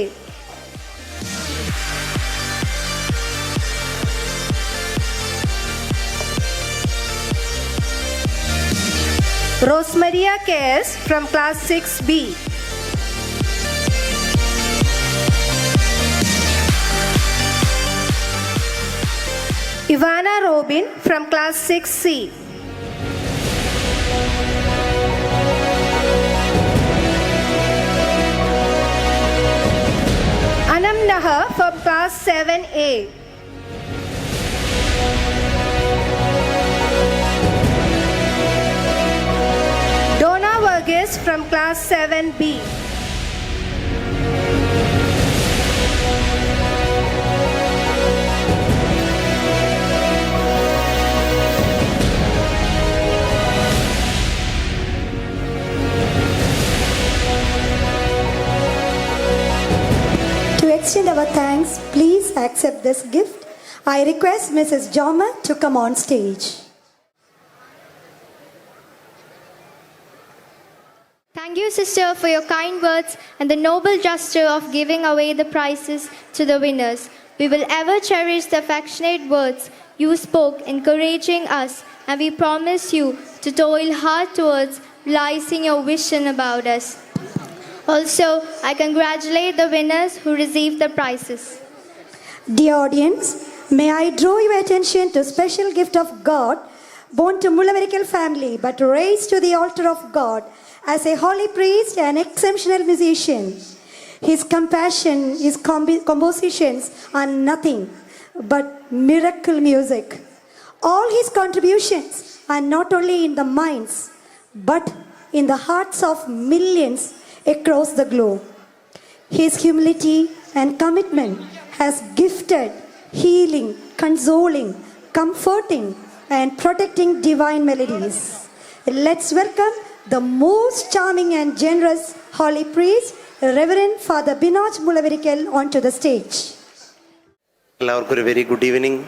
Rosemaria KS from class 6B. Ivana Robin from class 6C. Anam Naha from class 7A. Donna Varghese from class 7B. To extend our thanks, please accept this gift. I request Mrs. Joma to come on stage. Thank you, sister, for your kind words and the noble gesture of giving away the prizes to the winners. We will ever cherish the affectionate words you spoke, encouraging us, and we promise you to toil hard towards realizing your vision about us. Also, I congratulate the winners who received the prizes. Dear audience, may I draw your attention to a special gift of God, born to Mullavarikal family, but raised to the altar of God as a holy priest and exceptional musician. His compassion, his compositions are nothing but miracle music. All his contributions are not only in the minds, but in the hearts of millions across the globe. His humility and commitment has gifted healing, consoling, comforting, and protecting divine melodies. Let's welcome the most charming and generous holy priest, Reverend Father Binod Mullavarikal, onto the stage. എല്ലാവർക്കും ഒരു very good evening.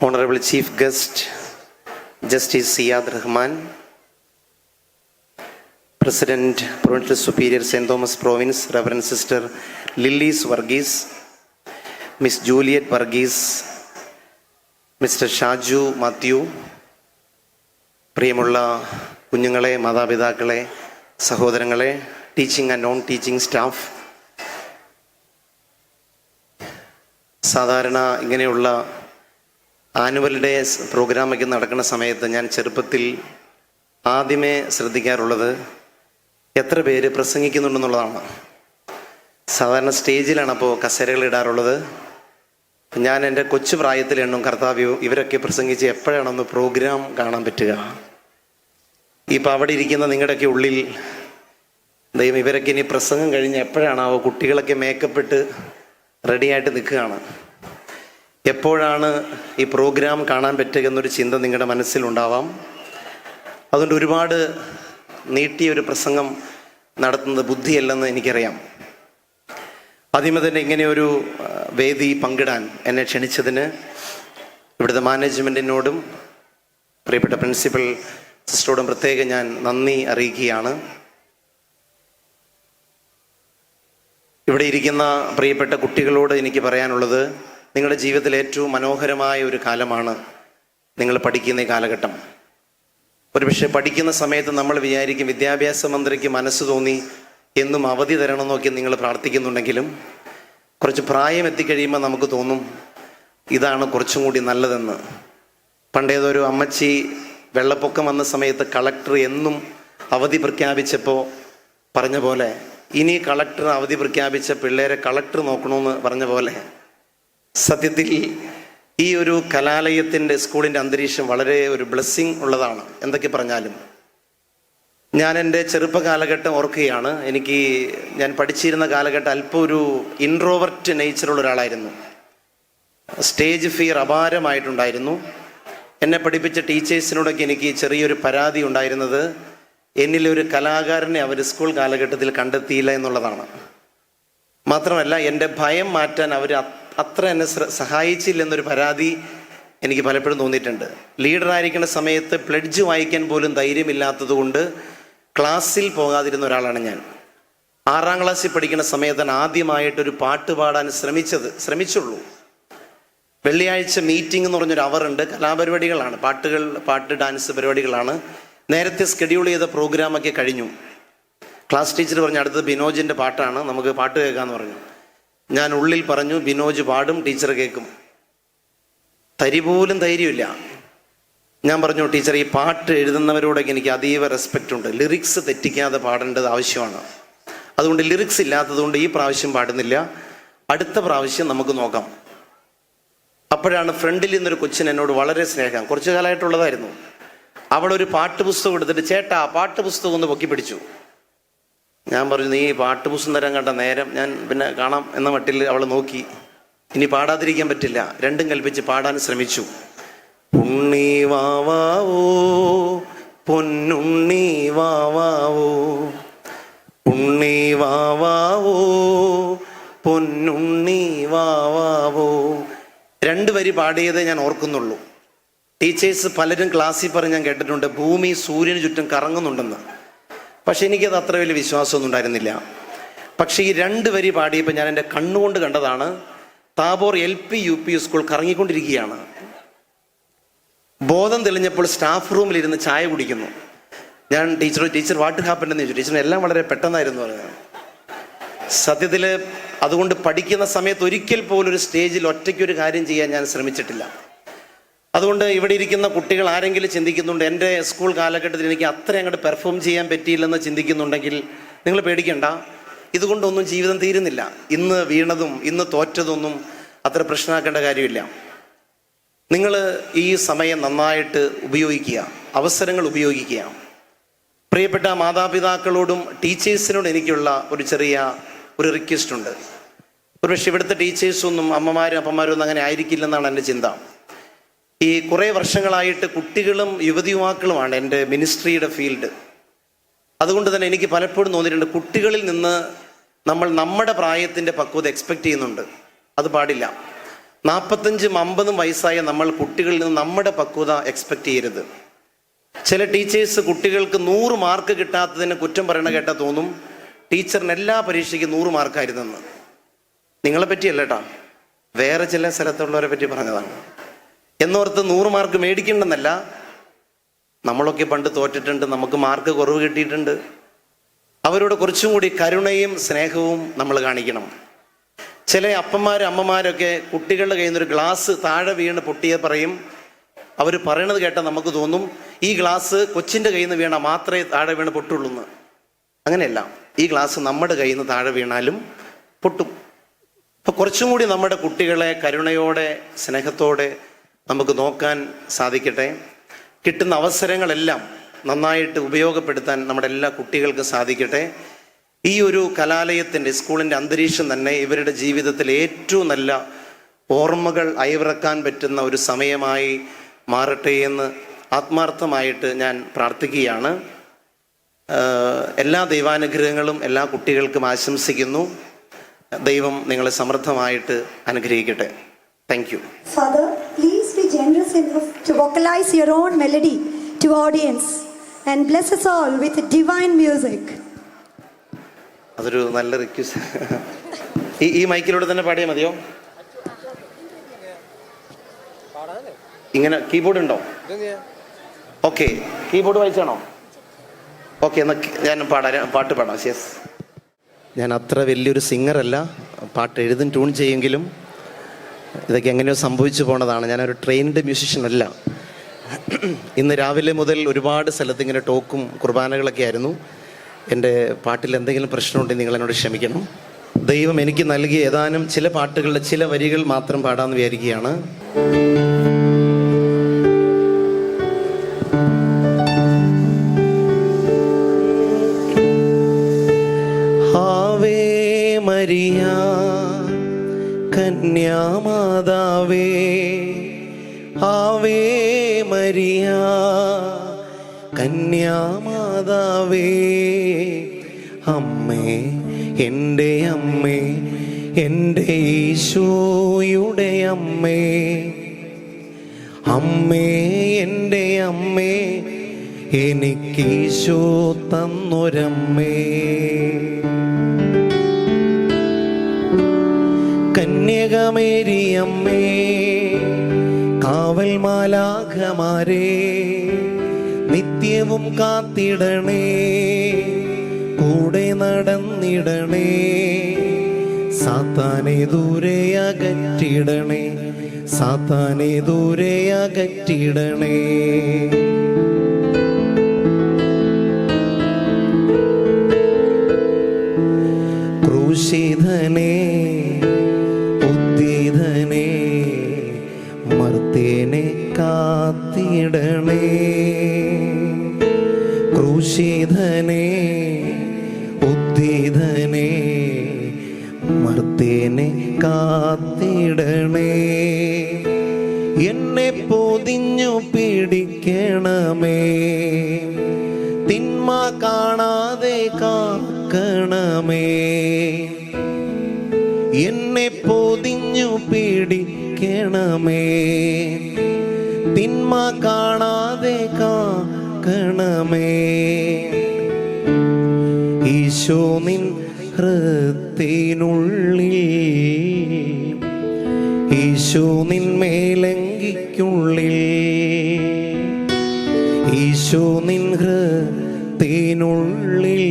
Honourable chief guest Justice Siyad Rahman, president provincial superior Saint Thomas Province Reverend Sister Lillies Varghese, Miss Juliet Varghese, Mister Shaju Mathew, പ്രിയമുള്ള കുഞ്ഞുങ്ങളെ, മാതാപിതാക്കളെ, സഹോദരങ്ങളെ, teaching and non teaching staff, സാധാരണ ഇങ്ങനെയുള്ള annual day പ്രോഗ്രാമൊക്കെ നടക്കുന്ന സമയത്ത് ഞാൻ ചെറുപ്പത്തിൽ ആദ്യമേ ശ്രദ്ധിക്കാറുള്ളത് എത്ര പേര് പ്രസംഗിക്കുന്നുണ്ടെന്നുള്ളതാണ്. സാധാരണ സ്റ്റേജിലാണ് അപ്പോൾ കസേരകൾ ഇടാറുള്ളത്. ഞാൻ എൻ്റെ കൊച്ചു പ്രായത്തിൽ എണ്ണും, കർത്താവ് ഇവരൊക്കെ പ്രസംഗിച്ച് എപ്പോഴാണൊന്ന് പ്രോഗ്രാം കാണാൻ പറ്റുക. ഇപ്പം അവിടെ ഇരിക്കുന്ന നിങ്ങളുടെയൊക്കെ ഉള്ളിൽ ദൈവം ഇവരൊക്കെ ഇനി പ്രസംഗം കഴിഞ്ഞ് എപ്പോഴാണാവോ, കുട്ടികളൊക്കെ മേക്കപ്പിട്ട് റെഡിയായിട്ട് നിൽക്കുകയാണ്, എപ്പോഴാണ് ഈ പ്രോഗ്രാം കാണാൻ പറ്റുക എന്നൊരു ചിന്ത നിങ്ങളുടെ മനസ്സിലുണ്ടാവാം. അതുകൊണ്ട് ഒരുപാട് നീട്ടിയൊരു പ്രസംഗം നടത്തുന്നത് ബുദ്ധിയല്ലെന്ന് എനിക്കറിയാം. ആദ്യമേ തന്നെ ഇങ്ങനെയൊരു വേദി പങ്കിടാൻ എന്നെ ക്ഷണിച്ചതിന് ഇവിടുത്തെ മാനേജ്മെൻറ്റിനോടും പ്രിയപ്പെട്ട പ്രിൻസിപ്പൽ സിസ്റ്ററോടും പ്രത്യേകം ഞാൻ നന്ദി അറിയിക്കുകയാണ്. ഇവിടെ ഇരിക്കുന്ന പ്രിയപ്പെട്ട കുട്ടികളോട് എനിക്ക് പറയാനുള്ളത്, നിങ്ങളുടെ ജീവിതത്തിൽ ഏറ്റവും മനോഹരമായ ഒരു കാലമാണ് നിങ്ങൾ പഠിക്കുന്ന ഈ കാലഘട്ടം. ഒരുപക്ഷെ പഠിക്കുന്ന സമയത്ത് നമ്മൾ വിചാരിക്കും വിദ്യാഭ്യാസ മന്ത്രിക്ക് മനസ്സ് തോന്നി എന്നും അവധി തരണമെന്നൊക്കെ നിങ്ങൾ പ്രാർത്ഥിക്കുന്നുണ്ടെങ്കിലും കുറച്ച് പ്രായം എത്തിക്കഴിയുമ്പോൾ നമുക്ക് തോന്നും ഇതാണ് കുറച്ചും കൂടി നല്ലതെന്ന്. പണ്ടേതൊരു അമ്മച്ചി വെള്ളപ്പൊക്കം വന്ന സമയത്ത് കളക്ടർ എന്നും അവധി പ്രഖ്യാപിച്ചപ്പോൾ പറഞ്ഞ പോലെ, ഇനി കളക്ടർ അവധി പ്രഖ്യാപിച്ച പിള്ളേരെ കളക്ടർ നോക്കണമെന്ന് പറഞ്ഞ പോലെ, സത്യത്തിൽ ഈ ഒരു കലാലയത്തിൻ്റെ സ്കൂളിൻ്റെ അന്തരീക്ഷം വളരെ ഒരു ബ്ലെസ്സിങ് ഉള്ളതാണ്. എന്തൊക്കെ പറഞ്ഞാലും ഞാൻ എൻ്റെ ചെറുപ്പ കാലഘട്ടം ഓർക്കുകയാണ്. ഞാൻ പഠിച്ചിരുന്ന കാലഘട്ടം അല്പം ഒരു ഇൻട്രോവർട്ട് നേച്ചറുള്ള ഒരാളായിരുന്നു. സ്റ്റേജ് ഫിയർ അപാരമായിട്ടുണ്ടായിരുന്നു. എന്നെ പഠിപ്പിച്ച ടീച്ചേഴ്സിനോടൊക്കെ എനിക്ക് ചെറിയൊരു പരാതി ഉണ്ടായിരുന്നത്, എന്നിലൊരു കലാകാരനെ അവർ സ്കൂൾ കാലഘട്ടത്തിൽ കണ്ടെത്തിയില്ല എന്നുള്ളതാണ്. മാത്രമല്ല എൻ്റെ ഭയം മാറ്റാൻ അവർ അത്ര എന്നെ സഹായിച്ചില്ലെന്നൊരു പരാതി എനിക്ക് പലപ്പോഴും തോന്നിയിട്ടുണ്ട്. ലീഡറായിരിക്കുന്ന സമയത്ത് പ്ലെഡ്ജ് വായിക്കാൻ പോലും ധൈര്യമില്ലാത്തത് കൊണ്ട് ക്ലാസ്സിൽ പോകാതിരുന്ന ഒരാളാണ് ഞാൻ. 6ാം ക്ലാസ്സിൽ പഠിക്കുന്ന സമയത്താണ് ആദ്യമായിട്ടൊരു പാട്ട് പാടാൻ ശ്രമിച്ചുള്ളൂ. വെള്ളിയാഴ്ച മീറ്റിംഗ് എന്ന് പറഞ്ഞൊരു അവറുണ്ട്, കലാപരിപാടികളാണ്, പാട്ട് ഡാൻസ് പരിപാടികളാണ്. നേരത്തെ സ്കെഡ്യൂൾ ചെയ്ത പ്രോഗ്രാമൊക്കെ കഴിഞ്ഞു. ക്ലാസ് ടീച്ചർ പറഞ്ഞു അടുത്തത് ബിനോജിൻ്റെ പാട്ടാണ്, നമുക്ക് പാട്ട് കേൾക്കാമെന്ന് പറഞ്ഞു. ഞാൻ ഉള്ളിൽ പറഞ്ഞു ബിനോജ് പാടും, ടീച്ചർ കേൾക്കും. തരി പോലും ധൈര്യമില്ല. ഞാൻ പറഞ്ഞു ടീച്ചർ, ഈ പാട്ട് എഴുതുന്നവരോടൊക്കെ എനിക്ക് അതീവ റെസ്പെക്റ്റ് ഉണ്ട്, ലിറിക്സ് തെറ്റിക്കാതെ പാടേണ്ടത് ആവശ്യമാണ്. അതുകൊണ്ട് ലിറിക്സ് ഇല്ലാത്തതുകൊണ്ട് ഈ പ്രാവശ്യം പാടുന്നില്ല, അടുത്ത പ്രാവശ്യം നമുക്ക് നോക്കാം. അപ്പോഴാണ് ഫ്രണ്ടിൽ നിന്നൊരു കൊച്ചിന് എന്നോട് വളരെ സ്നേഹം, കുറച്ചു കാലമായിട്ടുള്ളതായിരുന്നു. അവളൊരു പാട്ട് പുസ്തകം എടുത്തിട്ട് ചേട്ടാ പാട്ട് പുസ്തകം ഒന്ന് പൊക്കി പിടിച്ചു. ഞാൻ പറഞ്ഞു നീ പാട്ട് പുസ്തകം തരാൻ കണ്ട നേരം, ഞാൻ പിന്നെ കാണാം എന്ന മട്ടിൽ അവൾ നോക്കി. ഇനി പാടാതിരിക്കാൻ പറ്റില്ല, രണ്ടും കൽപ്പിച്ച് പാടാൻ ശ്രമിച്ചു. ഉണ്ണി വാവാവോ പൊന്നുണ്ണി വാവാവോ, ഉണ്ണി വാവാവോ പൊന്നുണ്ണി വാവാവോ. 2 വരി പാടിയതേ ഞാൻ ഓർക്കുന്നുള്ളൂ. ടീച്ചേഴ്സ് പലരും ക്ലാസ്സിൽ പറഞ്ഞ് ഞാൻ കേട്ടിട്ടുണ്ട് ഭൂമി സൂര്യന് ചുറ്റും കറങ്ങുന്നുണ്ടെന്ന്. പക്ഷെ എനിക്കത് അത്ര വലിയ വിശ്വാസമൊന്നും ഉണ്ടായിരുന്നില്ല. പക്ഷേ ഈ 2 വരി പാടിയപ്പോൾ ഞാൻ എൻ്റെ കണ്ണുകൊണ്ട് കണ്ടതാണ്, താബോർ LP UP സ്കൂൾ കറങ്ങിക്കൊണ്ടിരിക്കുകയാണ്. ബോധം തെളിഞ്ഞപ്പോൾ സ്റ്റാഫ് റൂമിലിരുന്ന് ചായ കുടിക്കുന്നു. ഞാൻ ടീച്ചർ വാട്ട് ഹാപ്പൻ എന്ന് ചോദിച്ചു. ടീച്ചറിന് എല്ലാം വളരെ പെട്ടെന്നായിരുന്നു പറഞ്ഞത്. സത്യത്തിൽ അതുകൊണ്ട് പഠിക്കുന്ന സമയത്ത് ഒരിക്കൽ പോലും ഒരു സ്റ്റേജിൽ ഒറ്റയ്ക്കൊരു കാര്യം ചെയ്യാൻ ഞാൻ ശ്രമിച്ചിട്ടില്ല. അതുകൊണ്ട് ഇവിടെ ഇരിക്കുന്ന കുട്ടികൾ ആരെങ്കിലും ചിന്തിക്കുന്നുണ്ട് എൻ്റെ സ്കൂൾ കാലഘട്ടത്തിൽ എനിക്ക് അത്ര അങ്ങോട്ട് പെർഫോം ചെയ്യാൻ പറ്റിയില്ലെന്ന് ചിന്തിക്കുന്നുണ്ടെങ്കിൽ നിങ്ങൾ പേടിക്കണ്ട, ഇതുകൊണ്ടൊന്നും ജീവിതം തീരുന്നില്ല. ഇന്ന് വീണതും ഇന്ന് തോറ്റതൊന്നും അത്ര പ്രശ്നമാക്കേണ്ട കാര്യമില്ല. നിങ്ങൾ ഈ സമയം നന്നായിട്ട് ഉപയോഗിക്കുക, അവസരങ്ങൾ ഉപയോഗിക്കുക. പ്രിയപ്പെട്ട മാതാപിതാക്കളോടും ടീച്ചേഴ്സിനോടും എനിക്കുള്ള ഒരു റിക്വസ്റ്റ് ഉണ്ട്. ഒരുപക്ഷെ ഇവിടുത്തെ ടീച്ചേഴ്സൊന്നും അമ്മമാരും അപ്പന്മാരും ഒന്നും അങ്ങനെ ആയിരിക്കില്ലെന്നാണ് എൻ്റെ ചിന്ത. ഈ കുറേ വർഷങ്ങളായിട്ട് കുട്ടികളും യുവതിയുവാക്കളുമാണ് എൻ്റെ മിനിസ്ട്രിയുടെ ഫീൽഡ്. അതുകൊണ്ട് തന്നെ എനിക്ക് പലപ്പോഴും തോന്നിയിട്ടുണ്ട് കുട്ടികളിൽ നിന്ന് നമ്മൾ നമ്മുടെ പ്രായത്തിൻ്റെ പക്വത എക്സ്പെക്റ്റ് ചെയ്യുന്നുണ്ട്. അത് പാടില്ല. 45-50 വയസ്സായ നമ്മൾ കുട്ടികളിൽ നിന്ന് നമ്മുടെ പക്വത എക്സ്പെക്റ്റ് ചെയ്യരുത്. ചില ടീച്ചേഴ്സ് കുട്ടികൾക്ക് 100 മാർക്ക് കിട്ടാത്തതിന് കുറ്റം പറയണ കേട്ടാൽ തോന്നും ടീച്ചറിന് എല്ലാ പരീക്ഷയ്ക്കും 100 മാർക്കായിരുന്നെന്ന്. നിങ്ങളെ പറ്റിയല്ല കേട്ടോ, വേറെ ചില സ്ഥലത്തുള്ളവരെ പറ്റി പറഞ്ഞതാണ്. എന്നോർത്ത് 100 മാർക്ക് മേടിക്കണ്ടെന്നല്ല, നമ്മളൊക്കെ പണ്ട് തോറ്റിട്ടുണ്ട്, നമുക്ക് മാർക്ക് കുറവ് കിട്ടിയിട്ടുണ്ട്. അവരോട് കുറച്ചും കൂടി കരുണയും സ്നേഹവും നമ്മൾ കാണിക്കണം. ചില അപ്പന്മാരും അമ്മമാരൊക്കെ കുട്ടികളുടെ കയ്യിൽ നിന്നൊരു ഗ്ലാസ് താഴെ വീണ് പൊട്ടിയ പറയും, അവർ പറയണത് കേട്ടാൽ നമുക്ക് തോന്നും ഈ ഗ്ലാസ് കൊച്ചിൻ്റെ കയ്യിൽ നിന്ന് വീണാൽ മാത്രമേ താഴെ വീണ് പൊട്ടുള്ളൂ എന്ന്. അങ്ങനെയല്ല, ഈ ഗ്ലാസ് നമ്മുടെ കയ്യിൽ നിന്ന് താഴെ വീണാലും പൊട്ടും. അപ്പോൾ കുറച്ചും കൂടി നമ്മുടെ കുട്ടികളെ കരുണയോടെ സ്നേഹത്തോടെ നമുക്ക് നോക്കാൻ സാധിക്കട്ടെ. കിട്ടുന്ന അവസരങ്ങളെല്ലാം നന്നായിട്ട് ഉപയോഗപ്പെടുത്താൻ നമ്മുടെ എല്ലാ കുട്ടികൾക്കും സാധിക്കട്ടെ. ഈ ഒരു കലാലയത്തിൻ്റെ സ്കൂളിൻ്റെ അന്തരീക്ഷം തന്നെ ഇവരുടെ ജീവിതത്തിൽ ഏറ്റവും നല്ല ഓർമ്മകൾ അയവിറക്കാൻ പറ്റുന്ന ഒരു സമയമായി മാറട്ടെ എന്ന് ആത്മാർത്ഥമായിട്ട് ഞാൻ പ്രാർത്ഥിക്കുകയാണ്. എല്ലാ ദൈവാനുഗ്രഹങ്ങളും എല്ലാ കുട്ടികൾക്കും ആശംസിക്കുന്നു. ദൈവം നിങ്ങളെ സമൃദ്ധമായിട്ട് അനുഗ്രഹിക്കട്ടെ. Thank you. Father, please be generous enough to vocalize your own melody to audience and bless us all with divine music. അതൊരു നല്ല റിക്വസ്റ്റ്. ഈ മൈക്കിലൂടെ തന്നെ പാടിയാൽ മതിയോ? ഇങ്ങനെ കീബോർഡ് ഉണ്ടോ? Okay, keyboard വായിച്ചാണോ? ഓക്കെ, എന്നാൽ ഞാൻ പാട്ട് പാടാം. യെസ്, ഞാൻ അത്ര വലിയൊരു സിംഗറല്ല, പാട്ട് എഴുതും ട്യൂൺ ചെയ്യുമെങ്കിലും ഇതൊക്കെ എങ്ങനെയോ സംഭവിച്ചു പോണതാണ്. ഞാനൊരു ട്രെയിൻഡ് മ്യൂസിഷ്യൻ അല്ല. ഇന്ന് രാവിലെ മുതൽ ഒരുപാട് സ്ഥലത്ത് ഇങ്ങനെ ടോക്കും കുർബാനകളൊക്കെ ആയിരുന്നു. എൻ്റെ പാട്ടിൽ എന്തെങ്കിലും പ്രശ്നമുണ്ടെങ്കിൽ നിങ്ങൾ എന്നോട് ക്ഷമിക്കണം. ദൈവം എനിക്ക് നൽകിയ ഏതാനും ചില പാട്ടുകളുടെ ചില വരികൾ മാത്രം പാടാമെന്ന് വിചാരിക്കുകയാണ്. ആവേ മരിയ കന്യാമാതാവേ, ആവേ മരിയ കന്യാമാതാവേ, അമ്മേ എൻ്റെ അമ്മേ, എൻ്റെ ഈശോയുടെ അമ്മേ, അമ്മേ എൻ്റെ അമ്മേ, എനിക്കീശോ തന്നൊരമ്മേ. കന്യകമേരിയമ്മേ, കാവൽ മാലാഖമാരേ, നിത്യവും കാത്തിടണേ, കൂടെ നടന്നിടണേ, സാത്താനെ ദൂരെ അകറ്റിടണേ, സാത്താനെ ദൂരെ അകറ്റിടണേ. ക്രൂശിതനേ ഉദ്ധിതനേ, മർത്യനെ കാത്തിടണേ, ക്രൂശിതനേ ഉദ്ധിതനേ, മർത്യനെ കാത്തിടണേ. എന്നെ പൊതിഞ്ഞു പിടിക്കണമേ, തിന്മ കാണാതെ കാക്കണമേ, എന്നെ പൊതിഞ്ഞു പിടിക്കണമേ, തിന്മ കാണാതെ കാക്കണമേ. ഈശോ നിൻ ഹൃത്തിനുള്ളിൽ, ഈശോ നിൻ മേലങ്കിക്കുള്ളിൽ, ഈശോ നിൻ ഹൃത്തിനുള്ളിൽ,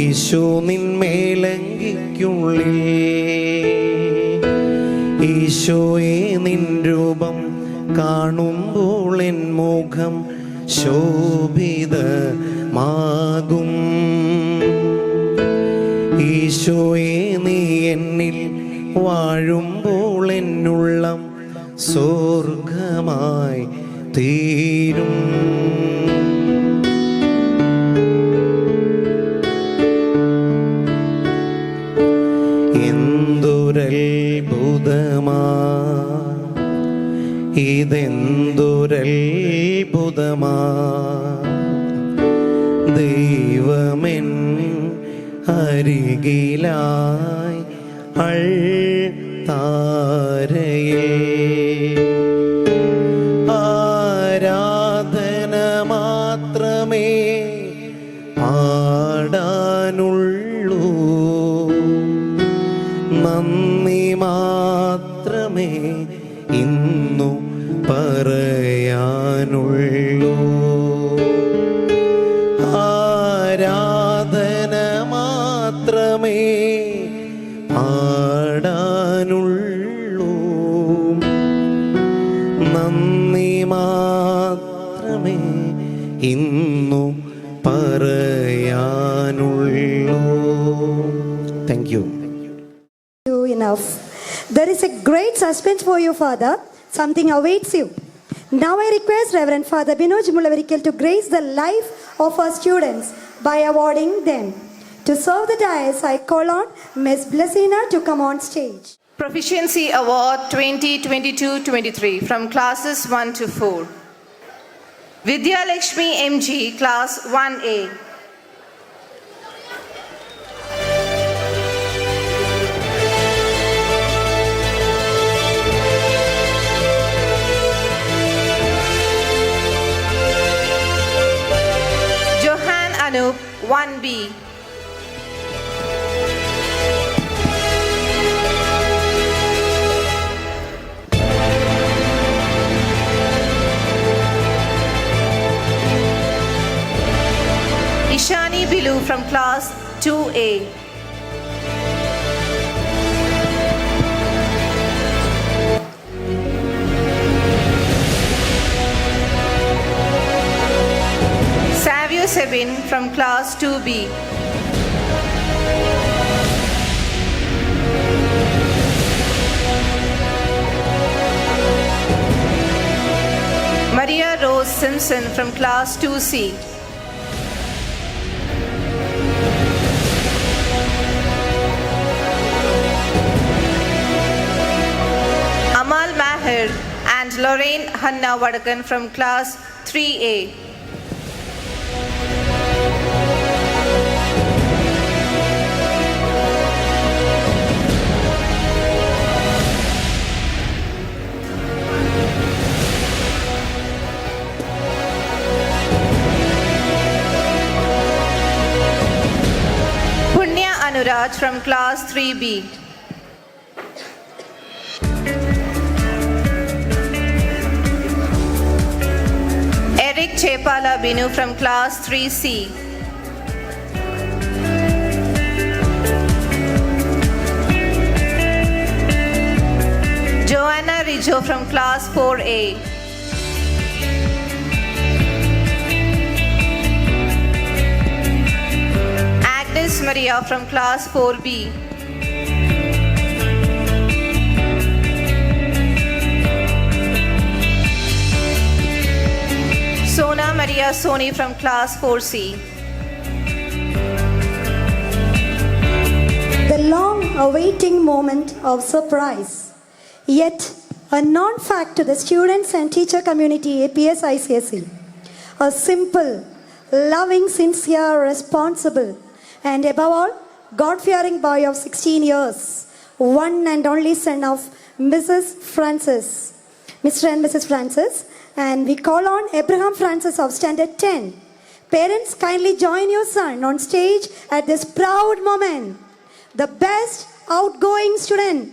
ഈശോ നിൻ മേലങ്കിക്കുള്ളിൽ. ഈശോയെ നിൻ രൂപം കാണുമ്പോൾ എൻ മുഖം ശോഭിതമാകും. ഈശോയെ നീ എന്നിൽ വാഴുമ്പോൾ എന്നുള്ളം സ്വർഗമായി തീരും. എന്തൊരത്ഭുതമാ ഇതെന്തൊരത്ഭുതമാ, ദൈവമെൻ അരികിലായി അൾത്താരയിൽ ആരാധന മാത്രമേ പാടാനുള്ളൂ, നന്ദി മാത്രമേ ഇന്നു പറയാനുള്ളൂ. ആരാധന മാത്രമേ പാടാനുള്ളൂ, നന്ദി മാത്രമേ ഇന്നു പറയാനുള്ളൂ. Thank you. Enough. There is a great suspense for you, Father. Something awaits you. Now I request Reverend Father Binoj Mulavarikal to grace the life of our students by awarding them. To serve the dais, I call on Miss Blessina to come on stage. Proficiency Award 2022-23 from classes 1 to 4. Vidya Lakshmi MG, class 1A. Anup 1B. Ishani Bilu from class 2A. Sebin from class 2B. Maria Rose Simpson from class 2C. Amal Maher and Lorraine Lorraine Hanna Vadakan from class 3A. Punya Anuraj from class 3B. Eric Chepala Binu from class 3C. Joanna Rijo from class 4A. Agnes Maria from class 4B. Sona Maria Soni from class 4C. The long awaiting moment of surprise, yet a non-fact to the students and teacher community APS ICSE. A simple, loving, sincere, responsible, and above all, God-fearing boy of 16 years, one and only son of Mrs. Francis, Mr. and Mrs. Francis, and we call on Abraham Francis of Standard 10. Parents, kindly join your son on stage at this proud moment. The best outgoing student.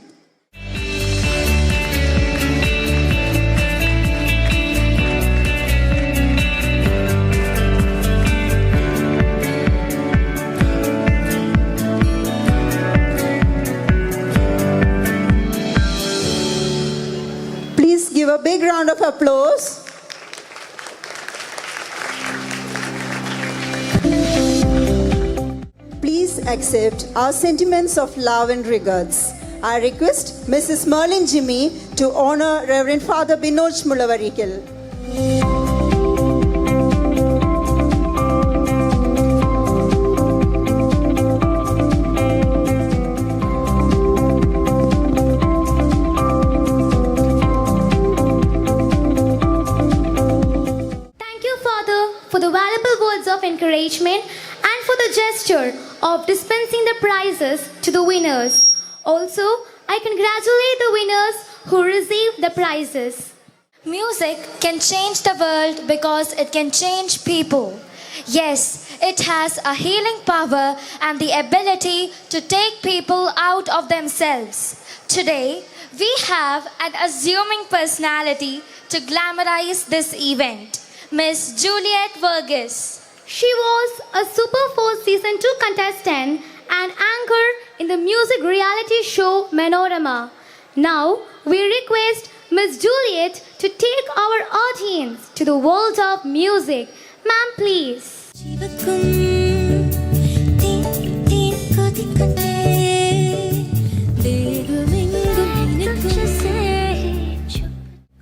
Please give a big round of applause. Please accept our sentiments of love and regards. I request Mrs. Merlin Jimmy to honor Reverend Father Binoj Mulavarikil. Thank you, Father, for the valuable words of encouragement and for the gesture of dispensing the prizes to the winners. Also, I congratulate the winners who received the prizes. Music can change the world because it can change people. Yes, it has a healing power and the ability to take people out of themselves. Today, we have an assuming personality to glamorize this event, Miss Juliet Vergis. She was a Super 4 Season 2 contestant and anchor in the music reality show Menorama. Now, we request Miss Juliet to take our audience to the world of music. Ma'am, please.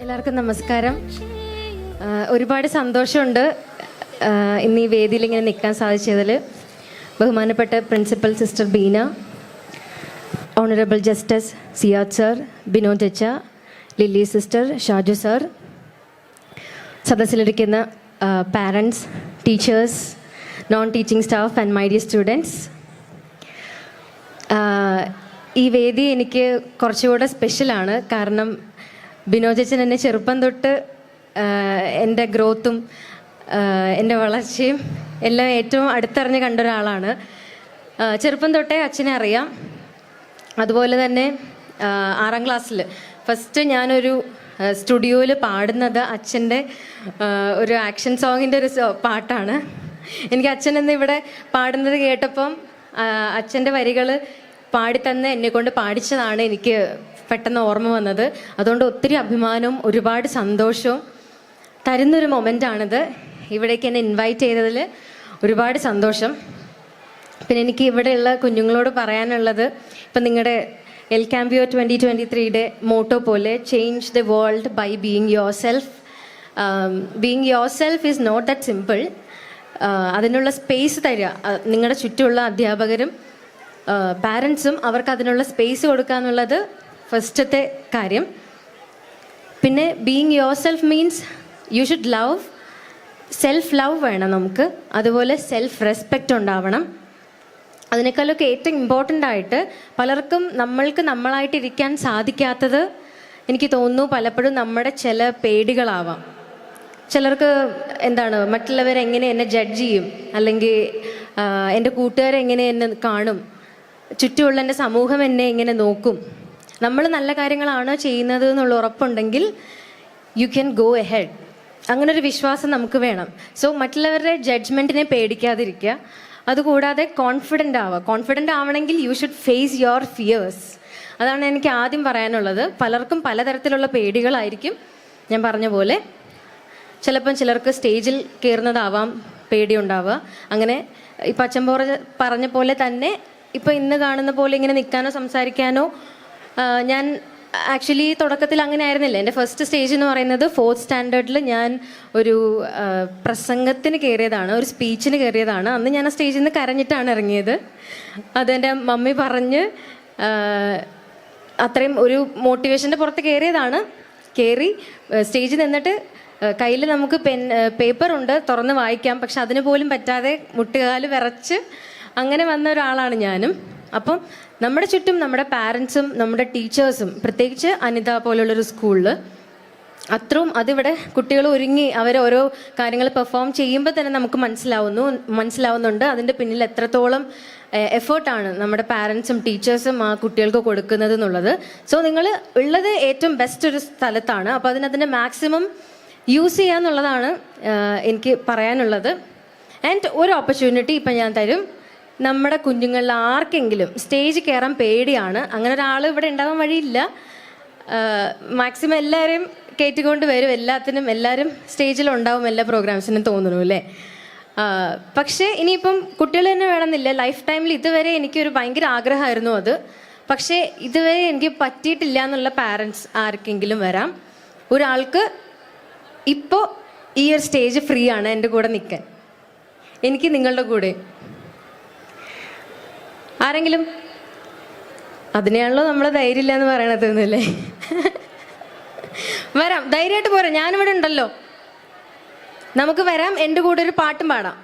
എല്ലാവർക്കും നമസ്കാരം. ഒരുപാട് സന്തോഷമുണ്ട് ഇന്ന് ഈ വേദിയിൽ ഇങ്ങനെ നിൽക്കാൻ സാധിച്ചതിൽ. ബഹുമാനപ്പെട്ട principal sister Beena, honourable justice Siyad sir, Binod അച്ച, ലില്ലി സിസ്റ്റർ, ഷാജു സർ, സദസ്സിലിരിക്കുന്ന parents, teachers, non teaching staff and my dear students. ഈ വേദി എനിക്ക് കുറച്ചുകൂടെ സ്പെഷ്യലാണ്. കാരണം ബിനോദ് അച്ഛൻ എന്നെ ചെറുപ്പം തൊട്ട് എൻ്റെ ഗ്രോത്തും എൻ്റെ വളർച്ചയും എല്ലാം ഏറ്റവും അടുത്തറിഞ്ഞ് കണ്ട ഒരാളാണ്. ചെറുപ്പം തൊട്ടേ അച്ഛനെ അറിയാം. അതുപോലെ തന്നെ 6ാം ക്ലാസ്സിൽ ഫസ്റ്റ് ഞാനൊരു സ്റ്റുഡിയോയിൽ പാടുന്നത് അച്ഛൻ്റെ ഒരു ആക്ഷൻ സോങ്ങിൻ്റെ ഒരു പാട്ടാണ്. എനിക്ക് അച്ഛൻ എന്ന് ഇവിടെ പാടുന്നത് കേട്ടപ്പം അച്ഛൻ്റെ വരികൾ പാടിത്തന്ന് എന്നെക്കൊണ്ട് പാടിച്ചതാണ് എനിക്ക് പെട്ടെന്ന് ഓർമ്മ വന്നത്. അതുകൊണ്ട് ഒത്തിരി അഭിമാനവും ഒരുപാട് സന്തോഷവും തരുന്നൊരു മൊമെൻ്റാണിത്. ഇവിടേക്ക് എന്നെ ഇൻവൈറ്റ് ചെയ്തതിൽ ഒരുപാട് സന്തോഷം. പിന്നെ എനിക്ക് ഇവിടെയുള്ള കുഞ്ഞുങ്ങളോട് പറയാനുള്ളത്, ഇപ്പം നിങ്ങളുടെ El-Cambio 2023 മോട്ടോ പോലെ change the world by being yourself. Being yourself is not that simple. അതിനുള്ള സ്പേസ് തരിക. നിങ്ങളുടെ ചുറ്റുമുള്ള അധ്യാപകരും പാരൻസും അവർക്ക് അതിനുള്ള സ്പേസ് കൊടുക്കുക എന്നുള്ളത് ഫസ്റ്റത്തെ കാര്യം. പിന്നെ being your self means you should love, self love വേണം നമുക്ക്. അതുപോലെ സെൽഫ് റെസ്പെക്റ്റ് ഉണ്ടാവണം. അതിനേക്കാളൊക്കെ ഏറ്റവും ഇമ്പോർട്ടൻ്റ് ആയിട്ട് പലർക്കും നമ്മൾക്ക് നമ്മളായിട്ടിരിക്കാൻ സാധിക്കാത്തത് എനിക്ക് തോന്നുന്നു പലപ്പോഴും നമ്മുടെ ചില പേടികളാവാം. ചിലർക്ക് എന്താണ്, മറ്റുള്ളവരെങ്ങനെ എന്നെ ജഡ്ജ് ചെയ്യും, അല്ലെങ്കിൽ എൻ്റെ കൂട്ടുകാരെങ്ങനെ എന്നെ കാണും, ചുറ്റുമുള്ള എൻ്റെ സമൂഹം എന്നെ എങ്ങനെ നോക്കും. നമ്മൾ നല്ല കാര്യങ്ങളാണോ ചെയ്യുന്നത് എന്നുള്ള ഉറപ്പുണ്ടെങ്കിൽ യു ക്യാൻ ഗോ എഹെഡ്. അങ്ങനൊരു വിശ്വാസം നമുക്ക് വേണം. സോ മറ്റുള്ളവരുടെ ജഡ്ജ്മെൻറ്റിനെ പേടിക്കാതിരിക്കുക. അതുകൂടാതെ കോൺഫിഡൻ്റ് ആവുക. കോൺഫിഡൻ്റ് ആവണമെങ്കിൽ you should face your fears. അതാണ് എനിക്ക് ആദ്യം പറയാനുള്ളത്. പലർക്കും പലതരത്തിലുള്ള പേടികളായിരിക്കും. ഞാൻ പറഞ്ഞ പോലെ ചിലപ്പം ചിലർക്ക് സ്റ്റേജിൽ കയറുന്നതാവാം പേടിയുണ്ടാവുക. അങ്ങനെ ഇപ്പം അച്ഛൻ പറഞ്ഞ പോലെ തന്നെ ഇപ്പം ഇന്ന് കാണുന്ന പോലെ ഇങ്ങനെ നിൽക്കാനോ സംസാരിക്കാനോ ഞാൻ ആക്ച്വലി തുടക്കത്തിൽ അങ്ങനെ ആയിരുന്നില്ല. എൻ്റെ ഫസ്റ്റ് സ്റ്റേജ് എന്ന് പറയുന്നത് 4th സ്റ്റാൻഡേർഡിൽ ഞാൻ ഒരു പ്രസംഗത്തിന് കയറിയതാണ്, ഒരു സ്പീച്ചിന് കയറിയതാണ്. അന്ന് ഞാൻ ആ സ്റ്റേജിൽ നിന്ന് കരഞ്ഞിട്ടാണ് ഇറങ്ങിയത്. അതെൻ്റെ മമ്മി പറഞ്ഞ് അത്രയും ഒരു മോട്ടിവേഷൻ്റെ പുറത്ത് കയറിയതാണ്. കയറി സ്റ്റേജിൽ നിന്നിട്ട് കയ്യിൽ നമുക്ക് പേപ്പറുണ്ട്, തുറന്ന് വായിക്കാം. പക്ഷെ അതിന് പോലും പറ്റാതെ മുട്ടുകാല് വിറച്ച് അങ്ങനെ വന്ന ഒരാളാണ് ഞാനും. അപ്പം നമ്മുടെ ചുറ്റും നമ്മുടെ പാരൻസും നമ്മുടെ ടീച്ചേഴ്സും, പ്രത്യേകിച്ച് അനിത പോലുള്ളൊരു സ്കൂളിൽ അത്രയും അതിവിടെ കുട്ടികൾ ഒരുങ്ങി അവർ ഓരോ കാര്യങ്ങൾ പെർഫോം ചെയ്യുമ്പോൾ തന്നെ നമുക്ക് മനസ്സിലാവുന്നുണ്ട് അതിൻ്റെ പിന്നിൽ എത്രത്തോളം എഫേർട്ടാണ് നമ്മുടെ പാരൻസും ടീച്ചേഴ്സും ആ കുട്ടികൾക്ക് കൊടുക്കുന്നത് എന്നുള്ളത്. സോ നിങ്ങൾ ഉള്ളത് ഏറ്റവും ബെസ്റ്റ് ഒരു സ്ഥലത്താണ്. അപ്പോൾ അതിനതിൻ്റെ മാക്സിമം യൂസ് ചെയ്യാന്നുള്ളതാണ് എനിക്ക് പറയാനുള്ളത്. ആൻഡ് ഒരു ഓപ്പർച്യൂണിറ്റി ഇപ്പം ഞാൻ തരും. നമ്മുടെ കുഞ്ഞുങ്ങളിൽ ആർക്കെങ്കിലും സ്റ്റേജ് കയറാൻ പേടിയാണ്, അങ്ങനെ ഒരാൾ ഇവിടെ ഉണ്ടാകാൻ വഴിയില്ല. മാക്സിമം എല്ലാവരെയും കയറ്റിക്കൊണ്ട് വരും. എല്ലാവരും സ്റ്റേജിലുണ്ടാവും എല്ലാ പ്രോഗ്രാംസിനും തോന്നുന്നു അല്ലേ. പക്ഷേ ഇനിയിപ്പം കുട്ടികൾ തന്നെ വേണമെന്നില്ല. ലൈഫ് ടൈമിൽ ഇതുവരെ എനിക്കൊരു ഭയങ്കര ആഗ്രഹമായിരുന്നു അത്. പക്ഷേ ഇതുവരെ എനിക്ക് പറ്റിയിട്ടില്ല എന്നുള്ള പാരൻസ് ആർക്കെങ്കിലും വരാം. ഒരാൾക്ക് ഇപ്പോൾ ഈ ഒരു സ്റ്റേജ് ഫ്രീ ആണ് എൻ്റെ കൂടെ നിൽക്കാൻ. എനിക്ക് നിങ്ങളുടെ കൂടെ ആരെങ്കിലും, അതിനെയാണല്ലോ നമ്മൾ ധൈര്യമില്ല എന്ന് പറയണത് എന്നല്ലേ. വരാം, ധൈര്യമായിട്ട് പോരാം, ഞാനിവിടെ ഉണ്ടല്ലോ, നമുക്ക് വരാം. എൻ്റെ കൂടെ ഒരു പാട്ടും പാടാം.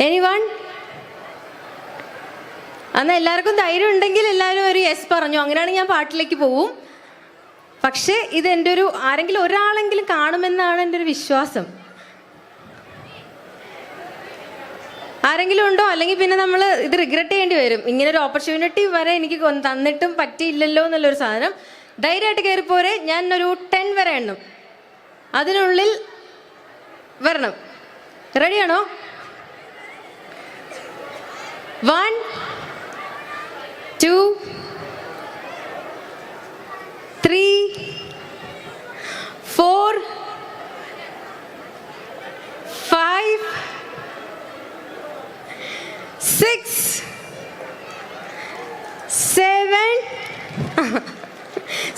എനിവൺ? അന്ന് എല്ലാവർക്കും ധൈര്യം ഉണ്ടെങ്കിൽ എല്ലാവരും ഒരു യെസ് പറഞ്ഞു. അങ്ങനെയാണെങ്കിൽ ഞാൻ പാട്ടിലേക്ക് പോവും. പക്ഷേ ഇത് എൻ്റെ ഒരു ആരെങ്കിലും ഒരാളെങ്കിലും കാണുമെന്നാണ് എൻ്റെ ഒരു വിശ്വാസം. ആരെങ്കിലും ഉണ്ടോ? അല്ലെങ്കിൽ പിന്നെ നമ്മൾ ഇത് റിഗ്രറ്റ് ചെയ്യേണ്ടി വരും. ഇങ്ങനെ ഒരു ഓപ്പർച്യൂണിറ്റി വരെ എനിക്ക് തന്നിട്ടും പറ്റിയില്ലല്ലോ എന്നുള്ളൊരു സാധനം. ധൈര്യമായിട്ട് കയറിപ്പോരെ. ഞാൻ ഒരു 10 വരെ എണ്ണും, അതിനുള്ളിൽ വരണം. റെഡിയാണോ? 1 2 3 4 5 6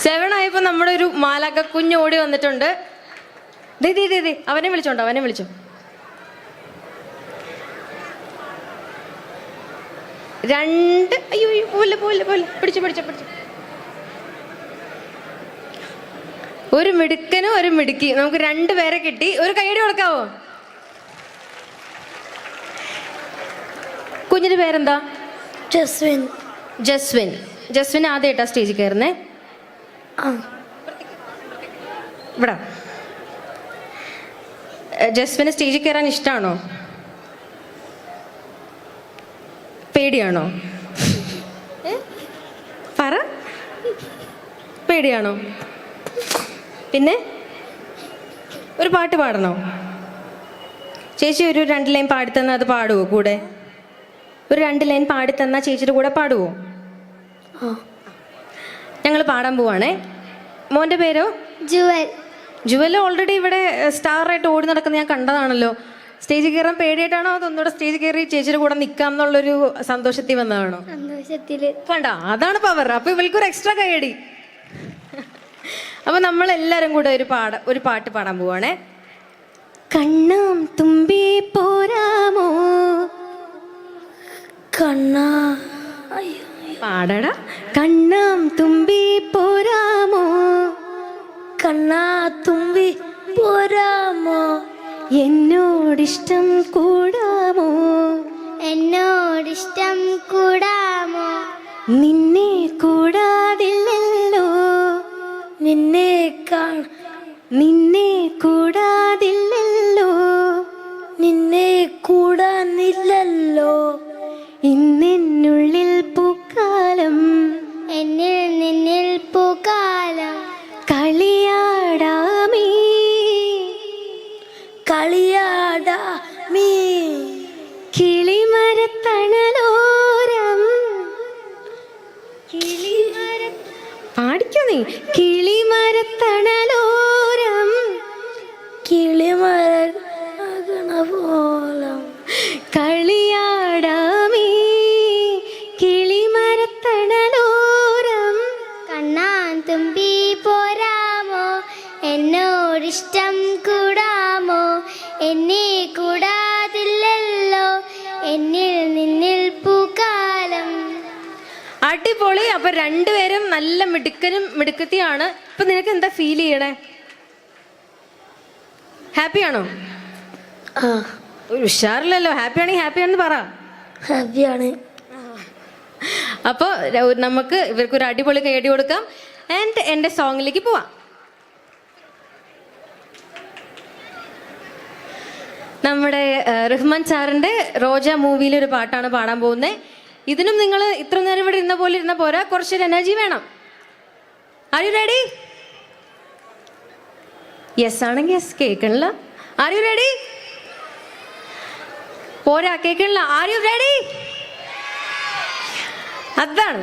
7 ആയപ്പോൾ നമ്മുടെ ഒരു മാലാക്ക കുഞ്ഞ് ഓടി വന്നിട്ടുണ്ട്. ദേ അവനെ വിളിച്ചോ. 2 അയ്യോ പോലെ പിടിച്ചു. ഒരു മിടുക്കനും ഒരു മിടുക്കി, നമുക്ക് 2 പേരെ കിട്ടി. ഒരു കൈയടി കൊടുക്കാവോ? കുഞ്ഞിന്റെ പേരെന്താ? ജസ്വിൻ ആദ്യമായിട്ടാ സ്റ്റേജിൽ കയറുന്നേ? ഇവിടെ ജസ്വിന് സ്റ്റേജിൽ കയറാൻ ഇഷ്ടമാണോ? പേടിയാണോ? പറ, പേടിയാണോ? പിന്നെ ഒരു പാട്ട് പാടണോ? ചേച്ചി ഒരു 2 ലൈൻ പാടിത്തന്നാൽ അത് പാടുവോ കൂടെ? ഒരു 2 ലൈൻ പാടിത്തന്നാൽ ചേച്ചിയുടെ കൂടെ പാടുവോ? ഞങ്ങൾ പാടാൻ പോവാണേ. മോൻ്റെ പേരോ? ജുവൽ ഓൾറെഡി ഇവിടെ സ്റ്റാറായിട്ട് ഓടി നടക്കുന്ന ഞാൻ കണ്ടതാണല്ലോ. സ്റ്റേജിൽ കയറാൻ പേടിയായിട്ടാണോ അതോ ഒന്നുകൂടെ സ്റ്റേജിൽ കയറി ചേച്ചിയുടെ കൂടെ നിൽക്കാം എന്നുള്ളൊരു സന്തോഷത്തിൽ വന്നതാണോ? കണ്ട, അതാണ് പവർ. അപ്പൊ ഇവൾക്കൊരു എക്സ്ട്രാ കൈയടി. അപ്പൊ നമ്മളെല്ലാരും കൂടെ ഒരു പാട്ട് പാടാൻ പോവാണേ. കണ്ണാം തുമ്പി പോരാമോ പാടടാ. കണ്ണാം തുമ്പി പോരാമോ കണ്ണാ തുമ്പി പോരാമോ എന്നോടിഷ്ടം കൂടാമോ എന്നോടിഷ്ടം കൂടാമോ നിന്നെ കൂടാതില്ലല്ലോ നിന്നെ കൂടാതില്ലല്ലോ നിന്നെ കൂടാനില്ലല്ലോ ഇന്നെന്നുള്ളിൽ പൂക്കാലം നിന്നിൽ പൂക്കാലം കളിയാടാമീ കിളിമരത്തണലോരം പാടിക്കോ നീ കിളിമരത്തണലോരം കിളിമരപോലം കളിയാടാമീ കിളിമരത്തണലോരം കണ്ണാൻ തുമ്പി പോരാമോ എന്നോടിഷ്ടം കൂടാമോ എന്നെ കൂടാതില്ലല്ലോ എന്നിൽ നിന്നിൽ പൂക്കാലം. അടിപൊളി. അപ്പൊ രണ്ടുപേരും നല്ല മിടുക്കനും മിടുക്കത്തിയാണ്. ഇപ്പൊ നിനക്ക് എന്താ ഫീൽ ചെയ്യണേ? ഹാപ്പിയാണോ? ഒരു ഉഷാറില്ലല്ലോ. ഹാപ്പിയാണെങ്കിൽ ഹാപ്പിയാണെന്ന് പറ. ഹാപ്പിയാണ്. അപ്പോൾ നമുക്ക് ഇവർക്കൊരു അടിപൊളി കൈയടി കൊടുക്കാം. ആൻഡ് എൻ്റെ സോങ്ങിലേക്ക് പോവാം. നമ്മുടെ റഹ്മാൻ സാറിൻ്റെ റോജ മൂവിയിലെ ഒരു പാട്ടാണ് പാടാൻ പോകുന്നത്. ഇതിനും നിങ്ങൾ ഇത്ര നേരം ഇവിടെ ഇരുന്ന പോലെ ഇരുന്ന പോരാ, കുറച്ചൊരു എനർജി വേണം. Are you ready? യെസ് ആണെങ്കിൽ യെസ്, കേൾക്കണില്ല. Are you ready? പോരാ, കേൾക്കണില്ല. Are you ready? അതാണ്.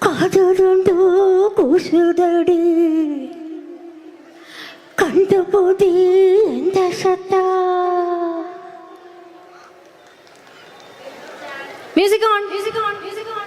കാതുകൊണ്ടു കൂസുതടി കണ്ടുപോതി എന്റെ സത്ത. Music on, music on, music on.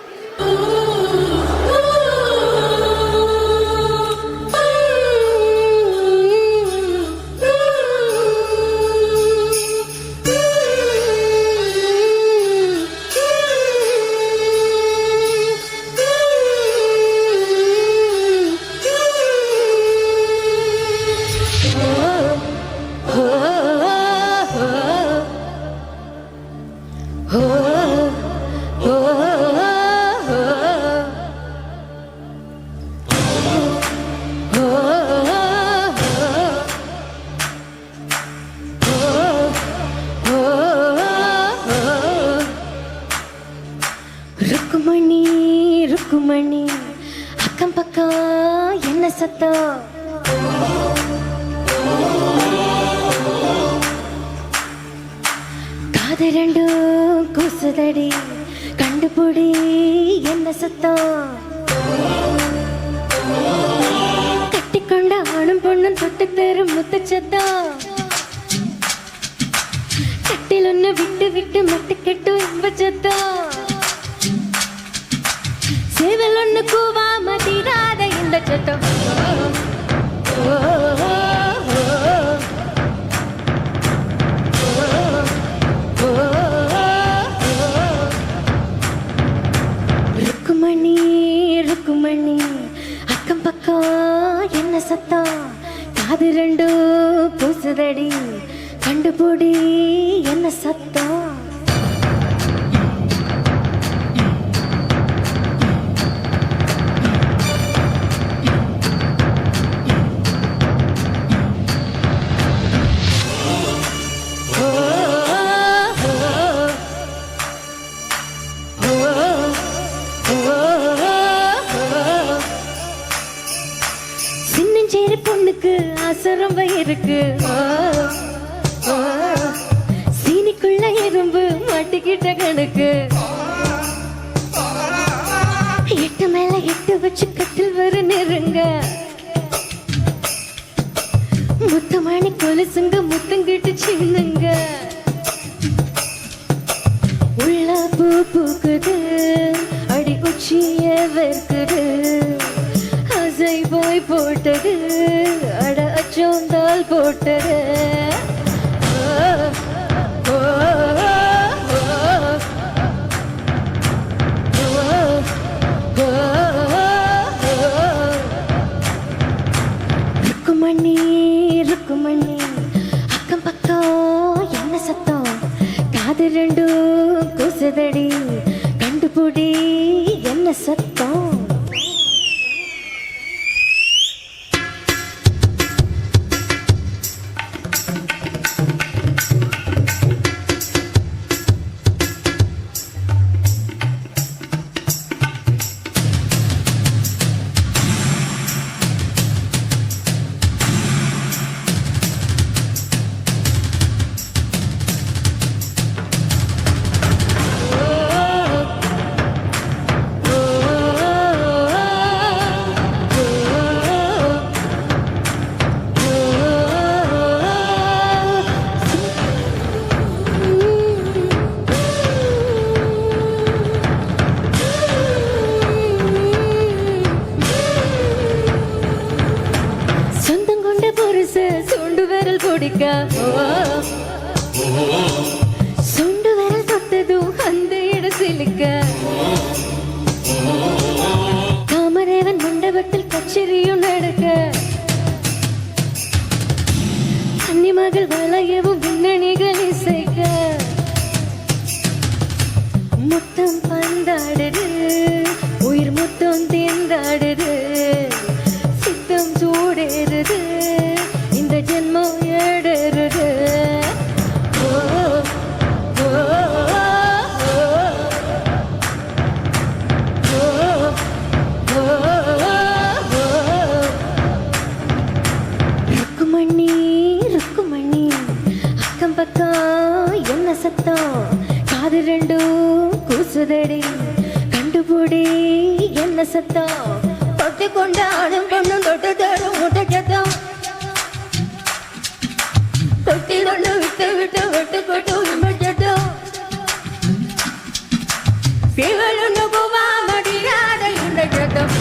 Rukkumani Rukkumani அக்கம் பக்கம் என்ன சத்தம்? காது ரெண்டும் கூசுதடி கண்டுபிடி என்ன சத்தம்? கட்டிக்கொண்ட ஆணும் பொண்ணும் தொட்டு தரும் முத்த சத்தம். கட்டில் ஒன்று விட்டு விட்டு மட்டு கெட்டும் இன்ப சத்தம். சேவல் ஒன்று கூவாம தீராத இந்த சத்தம். ருக்குமணி ருக்குமணி அக்கம் பக்கம் என்ன சத்தம்? காது ரெண்டும் பூசுதடி கண்டுபிடி என்ன சத்தம்? சின்னஞ்சேரி பொண்ணுக்கு ஆசை ரொம்ப இருக்கு. சீனிக்குள்ள எறும்பு மாட்டிக்கிட்ட கணக்கு. எட்டு மேல எட்டு வச்சு கட்டில் வர நெருங்க. முத்தமணி கொலுசுங்க முத்தங்கிட்டு சின்னுங்க. உள்ள பூ பூக்குது அடி உச்சிய வெறுக்குது. ஆசை போய் போட்டது அட ചൂന്തൽ പോട്ടത് ருக்குமணி ருக்குமணி அக்கம் பக்கம் என்ன சத்தம் காது ரெண்டும் கூசுதடி கண்டுபிடி என்ன சத்தம் சுண்டு விரல் தொட்டதும் அந்த இட சிலுக்க காமரேவன் மண்டபத்தில் கச்சேரியும் நடக்க கன்னி மகள் வளையவும் விண்ணணிகள் இசைக்க முத்தம் பந்தாடுது உயிர் முத்தம் தேர்ந்தாடுது சித்தம் சூடேறுது இந்த ஜென்மம் ஏடுறது ருக்குமணி ருக்குமணி அக்கம் பக்கம் என்ன சத்தம் காது ரெண்டும் கூசுதடி கண்டுபிடி என்ன சத்தம் தொட்டு கொண்டாடும் பொண்ணும் தொட்டு தரும் முட்டை சத்தம் தொட்டிலொன்று விட்டு விட்டு விட்டு கொட்டு இம்பட்டும் சிவலொன்று போவா மடியாத இந்த சத்தம்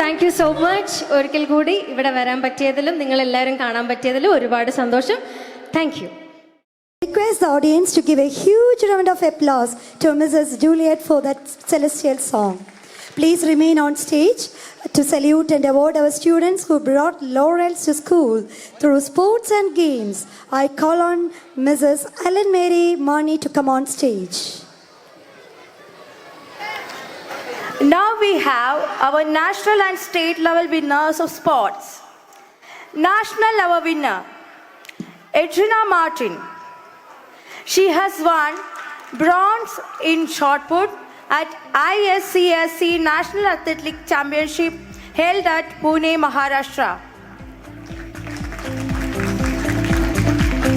താങ്ക് യു സോ മച്ച്. ഒരിക്കൽ കൂടി ഇവിടെ വരാൻ പറ്റിയതിലും നിങ്ങളെല്ലാവരും കാണാൻ പറ്റിയതിലും ഒരുപാട് സന്തോഷം. Thank you. Request the audience to give a huge round of applause to Mrs. Juliet for that celestial song. Please remain on stage to salute and award our students who brought laurels to school through sports and games. I call on Mrs. Ellen Mary Marnie to come on stage. Now we have our national and state level winners of sports. National level winner, Edrina Martin. She has won bronze in shot put at ICSE National Athletic Championship held at Pune, Maharashtra.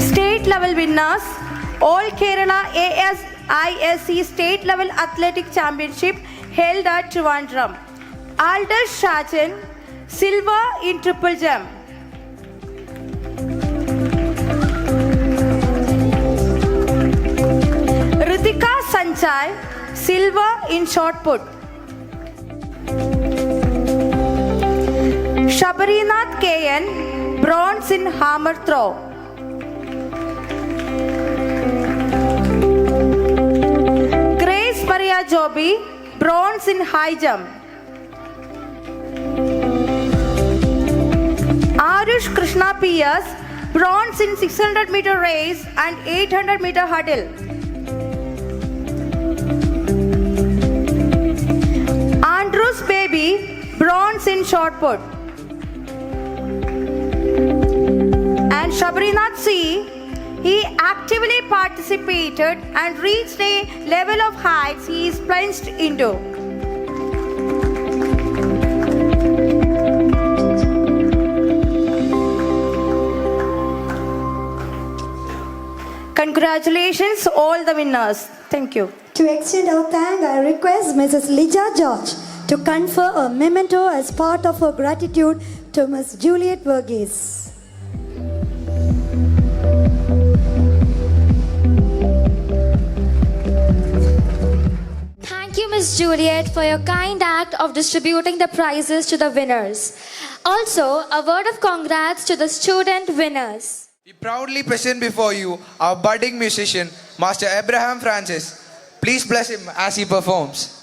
State level winners, All Kerala ASISE State Level Athletic Championship held at Trivandrum. Aldous Shajan, silver in triple jump. Ritika Sanchai, silver in shot put. Shabarinath KN, bronze in hammer throw. Grace Maria Joby, bronze in high jump. Arush Krishna PS, bronze in 600-meter race and 800-meter hurdle. Andrews Baby, bronze in shot put. And Shabrinath C, he actively participated and reached a level of heights he is plunged into. Congratulations, all the winners. Thank you. To extend our thanks, I request Mrs. Lija George to confer a memento as part of her gratitude to Ms. Juliet Verghese. Thank you, Miss Juliet, for your kind act of distributing the prizes to the winners. Also, a word of congrats to the student winners. We proudly present before you our budding musician, Master Abraham Francis. Please bless him as he performs.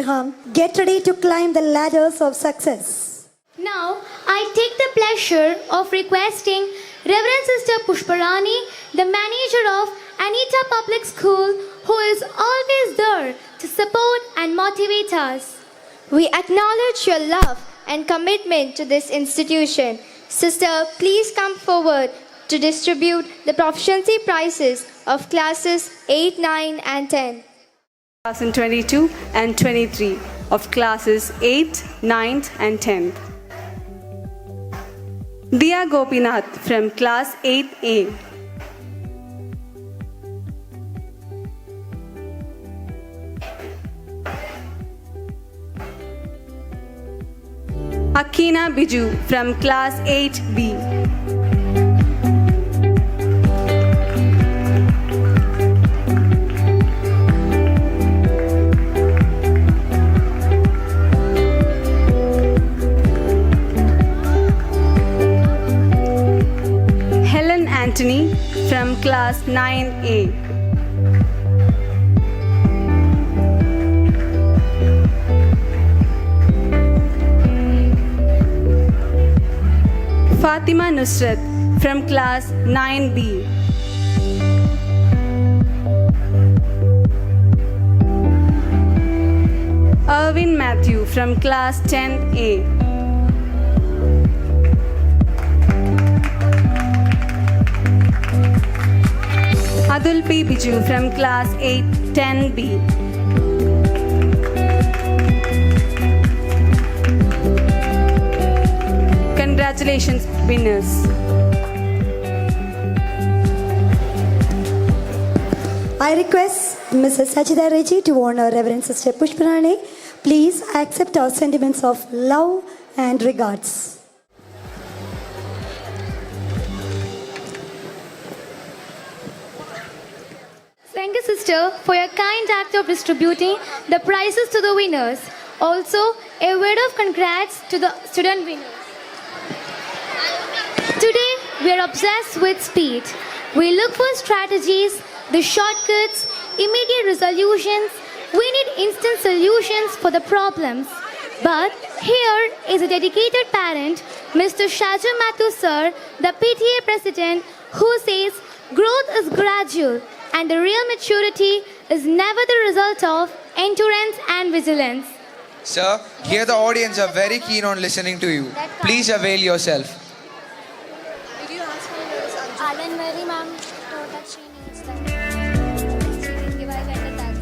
Abraham, get ready to climb the ladders of success. Now, I take the pleasure of requesting Reverend Sister Pushparani, the manager of Anita Public School, who is always there to support and motivate us. We acknowledge your love and commitment to this institution. Sister, please come forward to distribute the proficiency prizes of classes 8, 9 and 10. 2022 and 23 of classes 8th, 9th and 10th. Diya Gopinath from class 8A. Akina Biju from class 8B. Helen Anthony from class 9A. Fatima Nusrat from class 9B. Irwin Matthew from class 10A. Adul P. Biju from class 810B. Congratulations, winners. I request Mrs. Sajida Reggie to honor Reverend Sister Pushparani. Please accept our sentiments of love and regards. Thank you, sister, for your kind act of distributing the prizes to the winners. Also, a word of congrats to the student winners. Today, we are obsessed with speed. We look for strategies, the shortcuts, immediate resolutions. We need instant solutions for the problems. But here is a dedicated parent, Mr. Shaju Mathu sir, the PTA president, who says growth is gradual and the real maturity is never the result of endurance and vigilance. Sir, here the audience are very keen on listening to you. Please avail yourself. Alan Mary ma'am told that she needs them. Give her a letter that.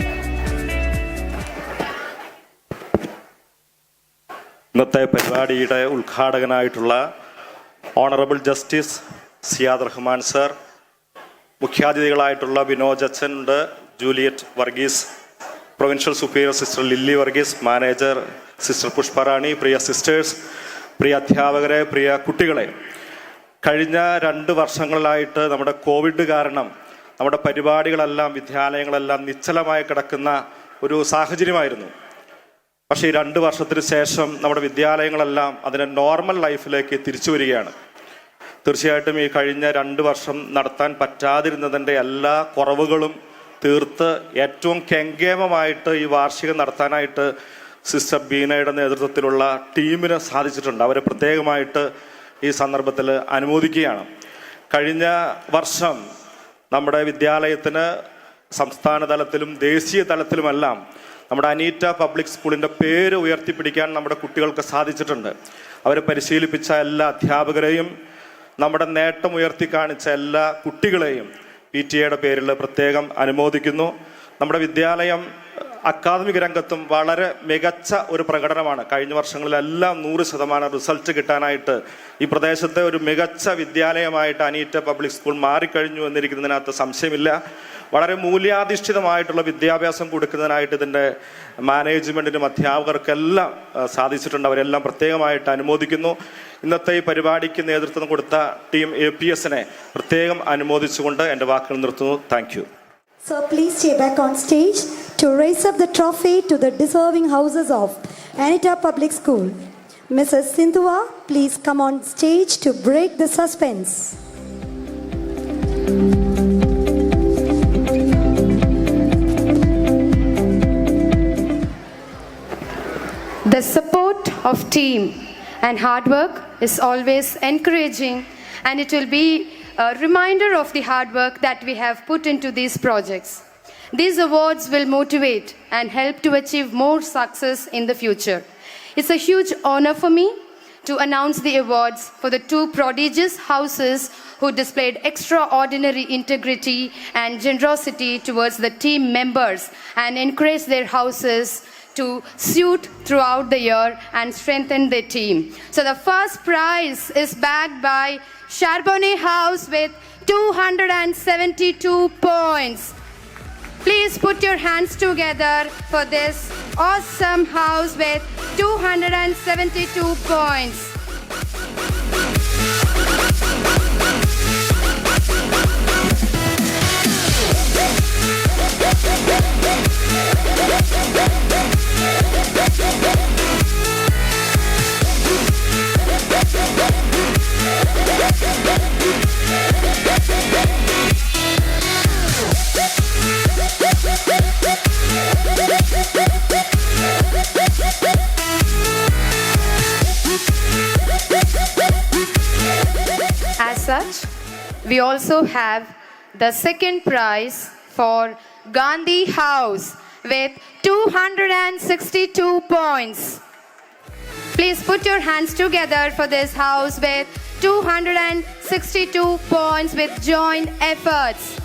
ഇന്നത്തെ പരിപാടിയുടെ ഉദ്ഘാടകനായിട്ടുള്ള honourable justice Siyad Rahman sir, മുഖ്യാതിഥികളായിട്ടുള്ള വിനോജ് അച്ഛനുണ്ട്, Juliet Varghese, provincial superior sister Lilly Varghese, manager sister Pushparani, പ്രിയ sisters, പ്രിയ അധ്യാപകരെ, പ്രിയ കുട്ടികളെ, കഴിഞ്ഞ 2 വർഷങ്ങളിലായിട്ട് നമ്മുടെ കോവിഡ് കാരണം നമ്മുടെ പരിപാടികളെല്ലാം വിദ്യാലയങ്ങളെല്ലാം നിശ്ചലമായി കിടക്കുന്ന ഒരു സാഹചര്യമായിരുന്നു. പക്ഷേ ഈ 2 വർഷത്തിന് ശേഷം നമ്മുടെ വിദ്യാലയങ്ങളെല്ലാം അതിൻ്റെ നോർമൽ ലൈഫിലേക്ക് തിരിച്ചു വരികയാണ്. തീർച്ചയായിട്ടും ഈ കഴിഞ്ഞ 2 വർഷം നടത്താൻ പറ്റാതിരുന്നതിൻ്റെ എല്ലാ കുറവുകളും തീർത്ത് ഏറ്റവും കെങ്കേമമായിട്ട് ഈ വാർഷികം നടത്താനായിട്ട് സിസ്റ്റർ ബീനയുടെ നേതൃത്വത്തിലുള്ള ടീമിന് സാധിച്ചിട്ടുണ്ട്. അവരെ പ്രത്യേകമായിട്ട് ഈ സന്ദർഭത്തിൽ അനുമോദിക്കുകയാണ്. കഴിഞ്ഞ വർഷം നമ്മുടെ വിദ്യാലയത്തിന് സംസ്ഥാന തലത്തിലും ദേശീയ തലത്തിലുമെല്ലാം നമ്മുടെ അനീറ്റ പബ്ലിക് സ്കൂളിൻ്റെ പേര് ഉയർത്തിപ്പിടിക്കാൻ നമ്മുടെ കുട്ടികൾക്ക് സാധിച്ചിട്ടുണ്ട്. അവരെ പരിശീലിപ്പിച്ച എല്ലാ അധ്യാപകരെയും നമ്മുടെ നേട്ടം ഉയർത്തി കാണിച്ച എല്ലാ കുട്ടികളെയും PTA പേരിൽ പ്രത്യേകം അനുമോദിക്കുന്നു. നമ്മുടെ വിദ്യാലയം അക്കാദമിക് രംഗത്തും വളരെ മികച്ച ഒരു പ്രകടനമാണ്. കഴിഞ്ഞ വർഷങ്ങളിലെല്ലാം 100% റിസൾട്ട് കിട്ടാനായിട്ട് ഈ പ്രദേശത്തെ ഒരു മികച്ച വിദ്യാലയമായിട്ട് അനീറ്റ പബ്ലിക് സ്കൂൾ മാറിക്കഴിഞ്ഞു എന്നിരിക്കുന്നതിനകത്ത് സംശയമില്ല. വളരെ മൂല്യാധിഷ്ഠിതമായിട്ടുള്ള വിദ്യാഭ്യാസം കൊടുക്കുന്നതിനായിട്ട് ഇതിൻ്റെ മാനേജ്മെൻറ്റിനും അധ്യാപകർക്കെല്ലാം സാധിച്ചിട്ടുണ്ട്. അവരെല്ലാം പ്രത്യേകമായിട്ട് അനുമോദിക്കുന്നു. ഇന്നത്തെ ഈ പരിപാടിക്ക് നേതൃത്വം കൊടുത്ത ടീം APSനെ പ്രത്യേകം അനുമോദിച്ചുകൊണ്ട് എൻ്റെ വാക്കുകൾ നിർത്തുന്നു. Thank you. So please stay back on stage to raise up the trophy to the deserving houses of Anita Public School. Mrs. Sindhuva, please come on stage to break the suspense. The support of team and hard work is always encouraging, and it will be a reminder of the hard work that we have put into these projects. These awards will motivate and help to achieve more success in the future. It's a huge honor for me to announce the awards for the two prodigious houses who displayed extraordinary integrity and generosity towards the team members and encouraged their houses to suit throughout the year and strengthen their team. So the first prize is backed by Charbonnet House with 272 points. Please put your hands together for this awesome house with 272 points. As such, we also have the second prize for Gandhi House with 262 points. Please put your hands together for this house with 262 points with joint efforts.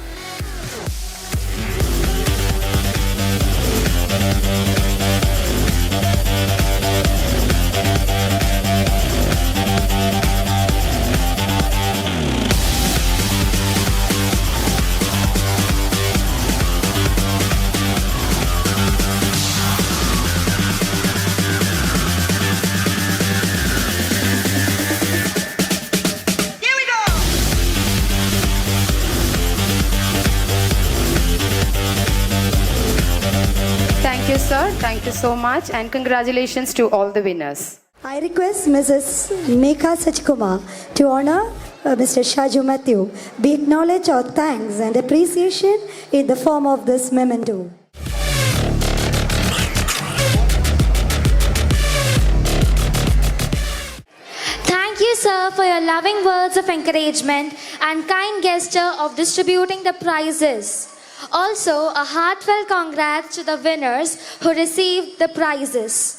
Thank you, sir. Thank you so much, and congratulations to all the winners. I request Mrs. Meka Sachkumar to honor Mr. Shaju Matthew. We acknowledge our thanks and appreciation in the form of this memento. Thank you, sir, for your loving words of encouragement and kind gesture of distributing the prizes. Also, a heartfelt congrats to the winners who received the prizes.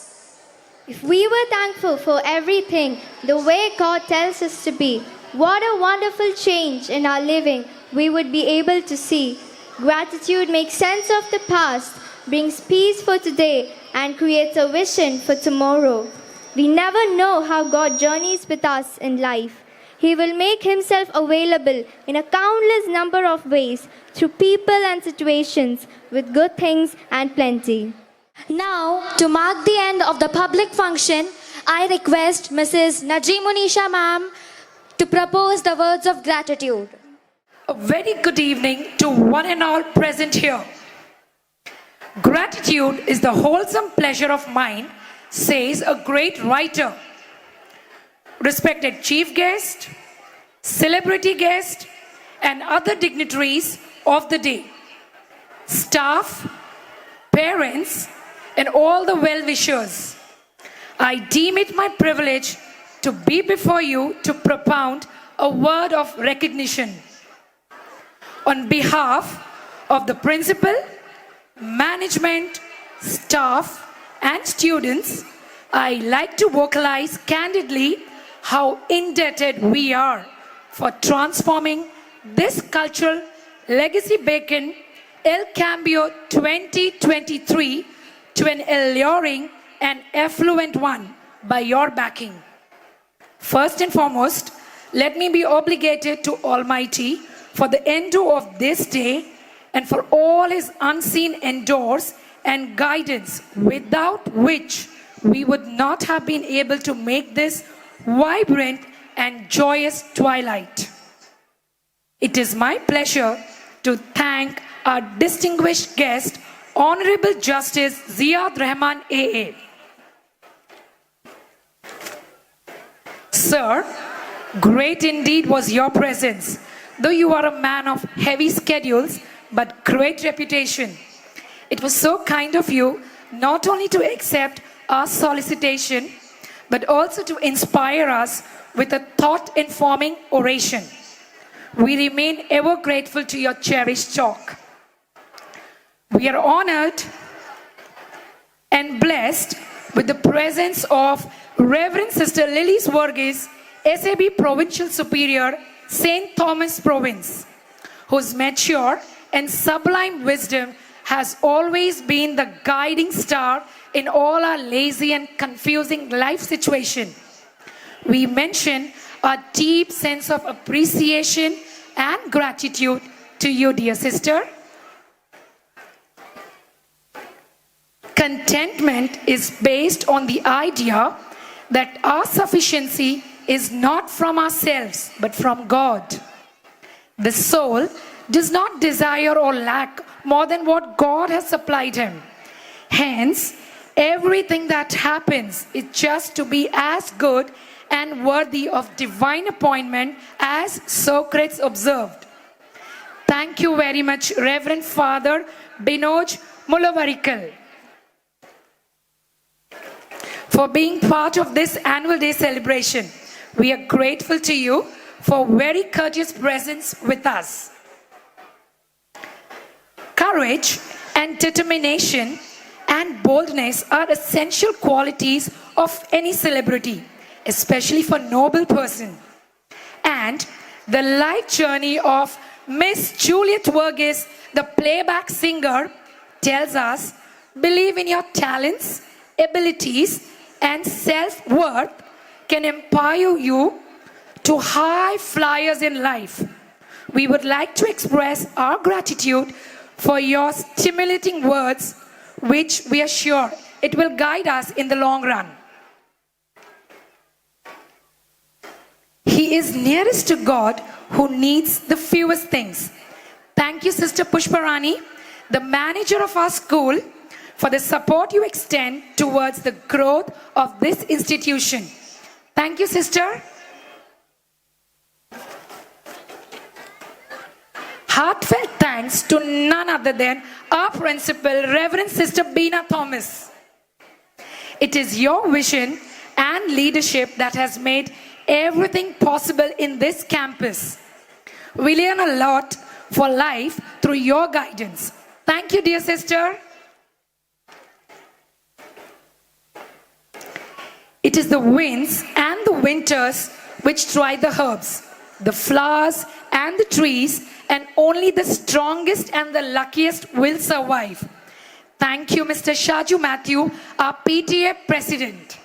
If we were thankful for everything the way God tells us to be, what a wonderful change in our living we would be able to see. Gratitude makes sense of the past, brings peace for today, and creates a vision for tomorrow. We never know how God journeys with us in life. He will make himself available in a countless number of ways through people and situations with good things and plenty. Now, to mark the end of the public function, I request Mrs. Najimunisha ma'am to propose the words of gratitude. A very good evening to one and all present here. Gratitude is the wholesome pleasure of mind, says a great writer. Respected chief guest, celebrity guest, and other dignitaries of the day, staff, parents, and all the well-wishers, I deem it my privilege to be before you to propound a word of recognition. On behalf of the principal, management, staff, and students, I like to vocalize candidly how indebted we are for transforming this cultural legacy beacon, El-Cambio 2023, to an alluring and affluent one by your backing. First and foremost, let me be obligated to Almighty for the endo of this day and for all his unseen endures and guidance, without which we would not have been able to make this vibrant and joyous twilight. It is my pleasure to thank our distinguished guest, Honorable Justice Ziad Rahman AA. Sir, great indeed was your presence, though you are a man of heavy schedules but great reputation. It was so kind of you not only to accept our solicitation, but also to inspire us with a thought-informing oration. We remain ever grateful to your cherished talk. We are honored and blessed with the presence of Reverend Sister Lilies Varghese, SAB Provincial Superior, St. Thomas Province, whose mature and sublime wisdom has always been the guiding star in all our lazy and confusing life situation. We mention our deep sense of appreciation and gratitude to you, dear sister. Contentment is based on the idea that our sufficiency is not from ourselves, but from God. The soul does not desire or lack more than what God has supplied him. Hence, everything that happens is just to be as good and worthy of divine appointment as Socrates observed. Thank you very much, Reverend Father Binoj Mulavarikal, for being part of this annual day celebration. We are grateful to you for very courteous presence with us. Courage and determination and boldness are essential qualities of any celebrity, especially for noble person. And the life journey of Miss Juliet Varghese, the playback singer, tells us, believe in your talents, abilities, and self-worth can empower you to high flyers in life. We would like to express our gratitude for your stimulating words, which we are sure it will guide us in the long run. He is nearest to God who needs the fewest things. Thank you, Sister Pushparani, the manager of our school, for the support you extend towards the growth of this institution. Thank you, sister. Heartfelt thanks to none other than our principal, Reverend Sister Beena Thomas. It is your vision and leadership that has made everything possible in this campus. We learn a lot for life through your guidance. Thank you, dear sister. It is the winds and the winters which dry the herbs, the flowers and the trees, and only the strongest and the luckiest will survive. Thank you, Mr. Shaju Matthew, our PTA president,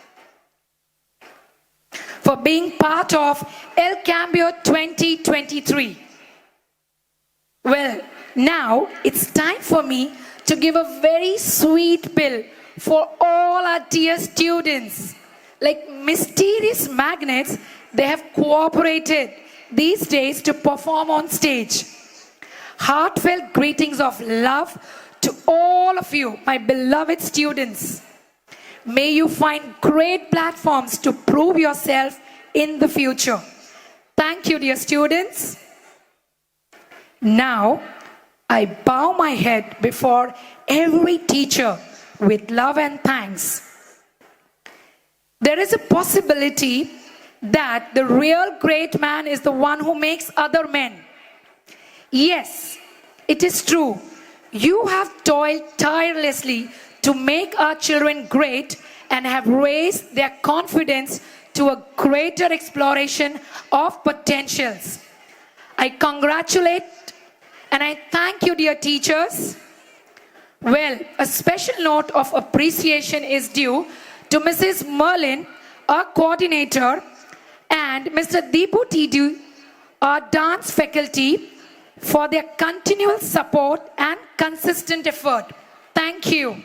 for being part of El-Cambio 2023. Well, now it's time for me to give a very sweet pill for all our dear students. Like mysterious magnets, they have cooperated these days to perform on stage. Heartfelt greetings of love to all of you, my beloved students. May you find great platforms to prove yourself in the future. Thank you, dear students. Now, I bow my head before every teacher with love and thanks. There is a possibility that the real great man is the one who makes other men. Yes, it is true. You have toiled tirelessly to make our children great and have raised their confidence to a greater exploration of potentials. I congratulate and I thank you, dear teachers. Well, a special note of appreciation is due to Mrs. Merlin, our coordinator, and Mr. Deepu Tidu, our dance faculty, for their continual support and consistent effort. Thank you.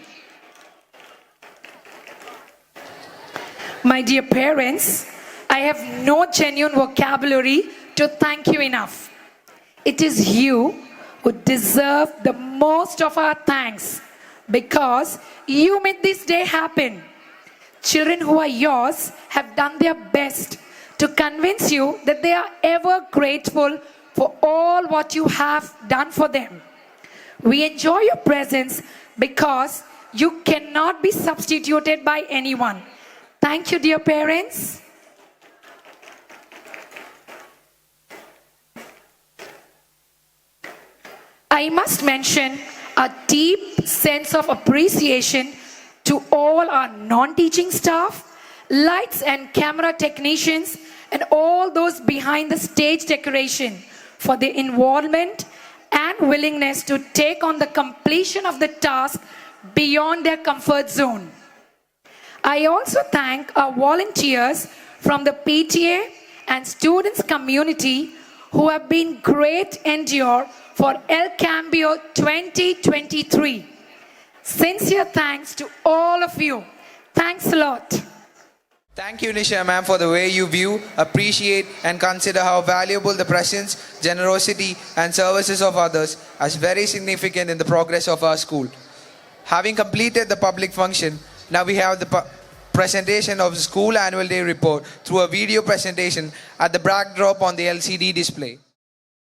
My dear parents, I have no genuine vocabulary to thank you enough. It is you who deserve the most of our thanks because you made this day happen. Children who are yours have done their best to convince you that they are ever grateful for all what you have done for them. We enjoy your presence because You cannot be substituted by anyone. Thank you, dear parents. I must mention a deep sense of appreciation to all our non-teaching staff, lights and camera technicians, and all those behind the stage decoration for their involvement and willingness to take on the completion of the task beyond their comfort zone. I also thank our volunteers from the PTA and students community who have been great endure for El-Cambio 2023. Sincere thanks to all of you. Thanks a lot. Thank you, Nisha ma'am, for the way you view, appreciate, and consider how valuable the presence, generosity, and services of others as very significant in the progress of our school. Having completed the public function, now we have the presentation of the school annual day report through a video presentation at the backdrop on the LCD display.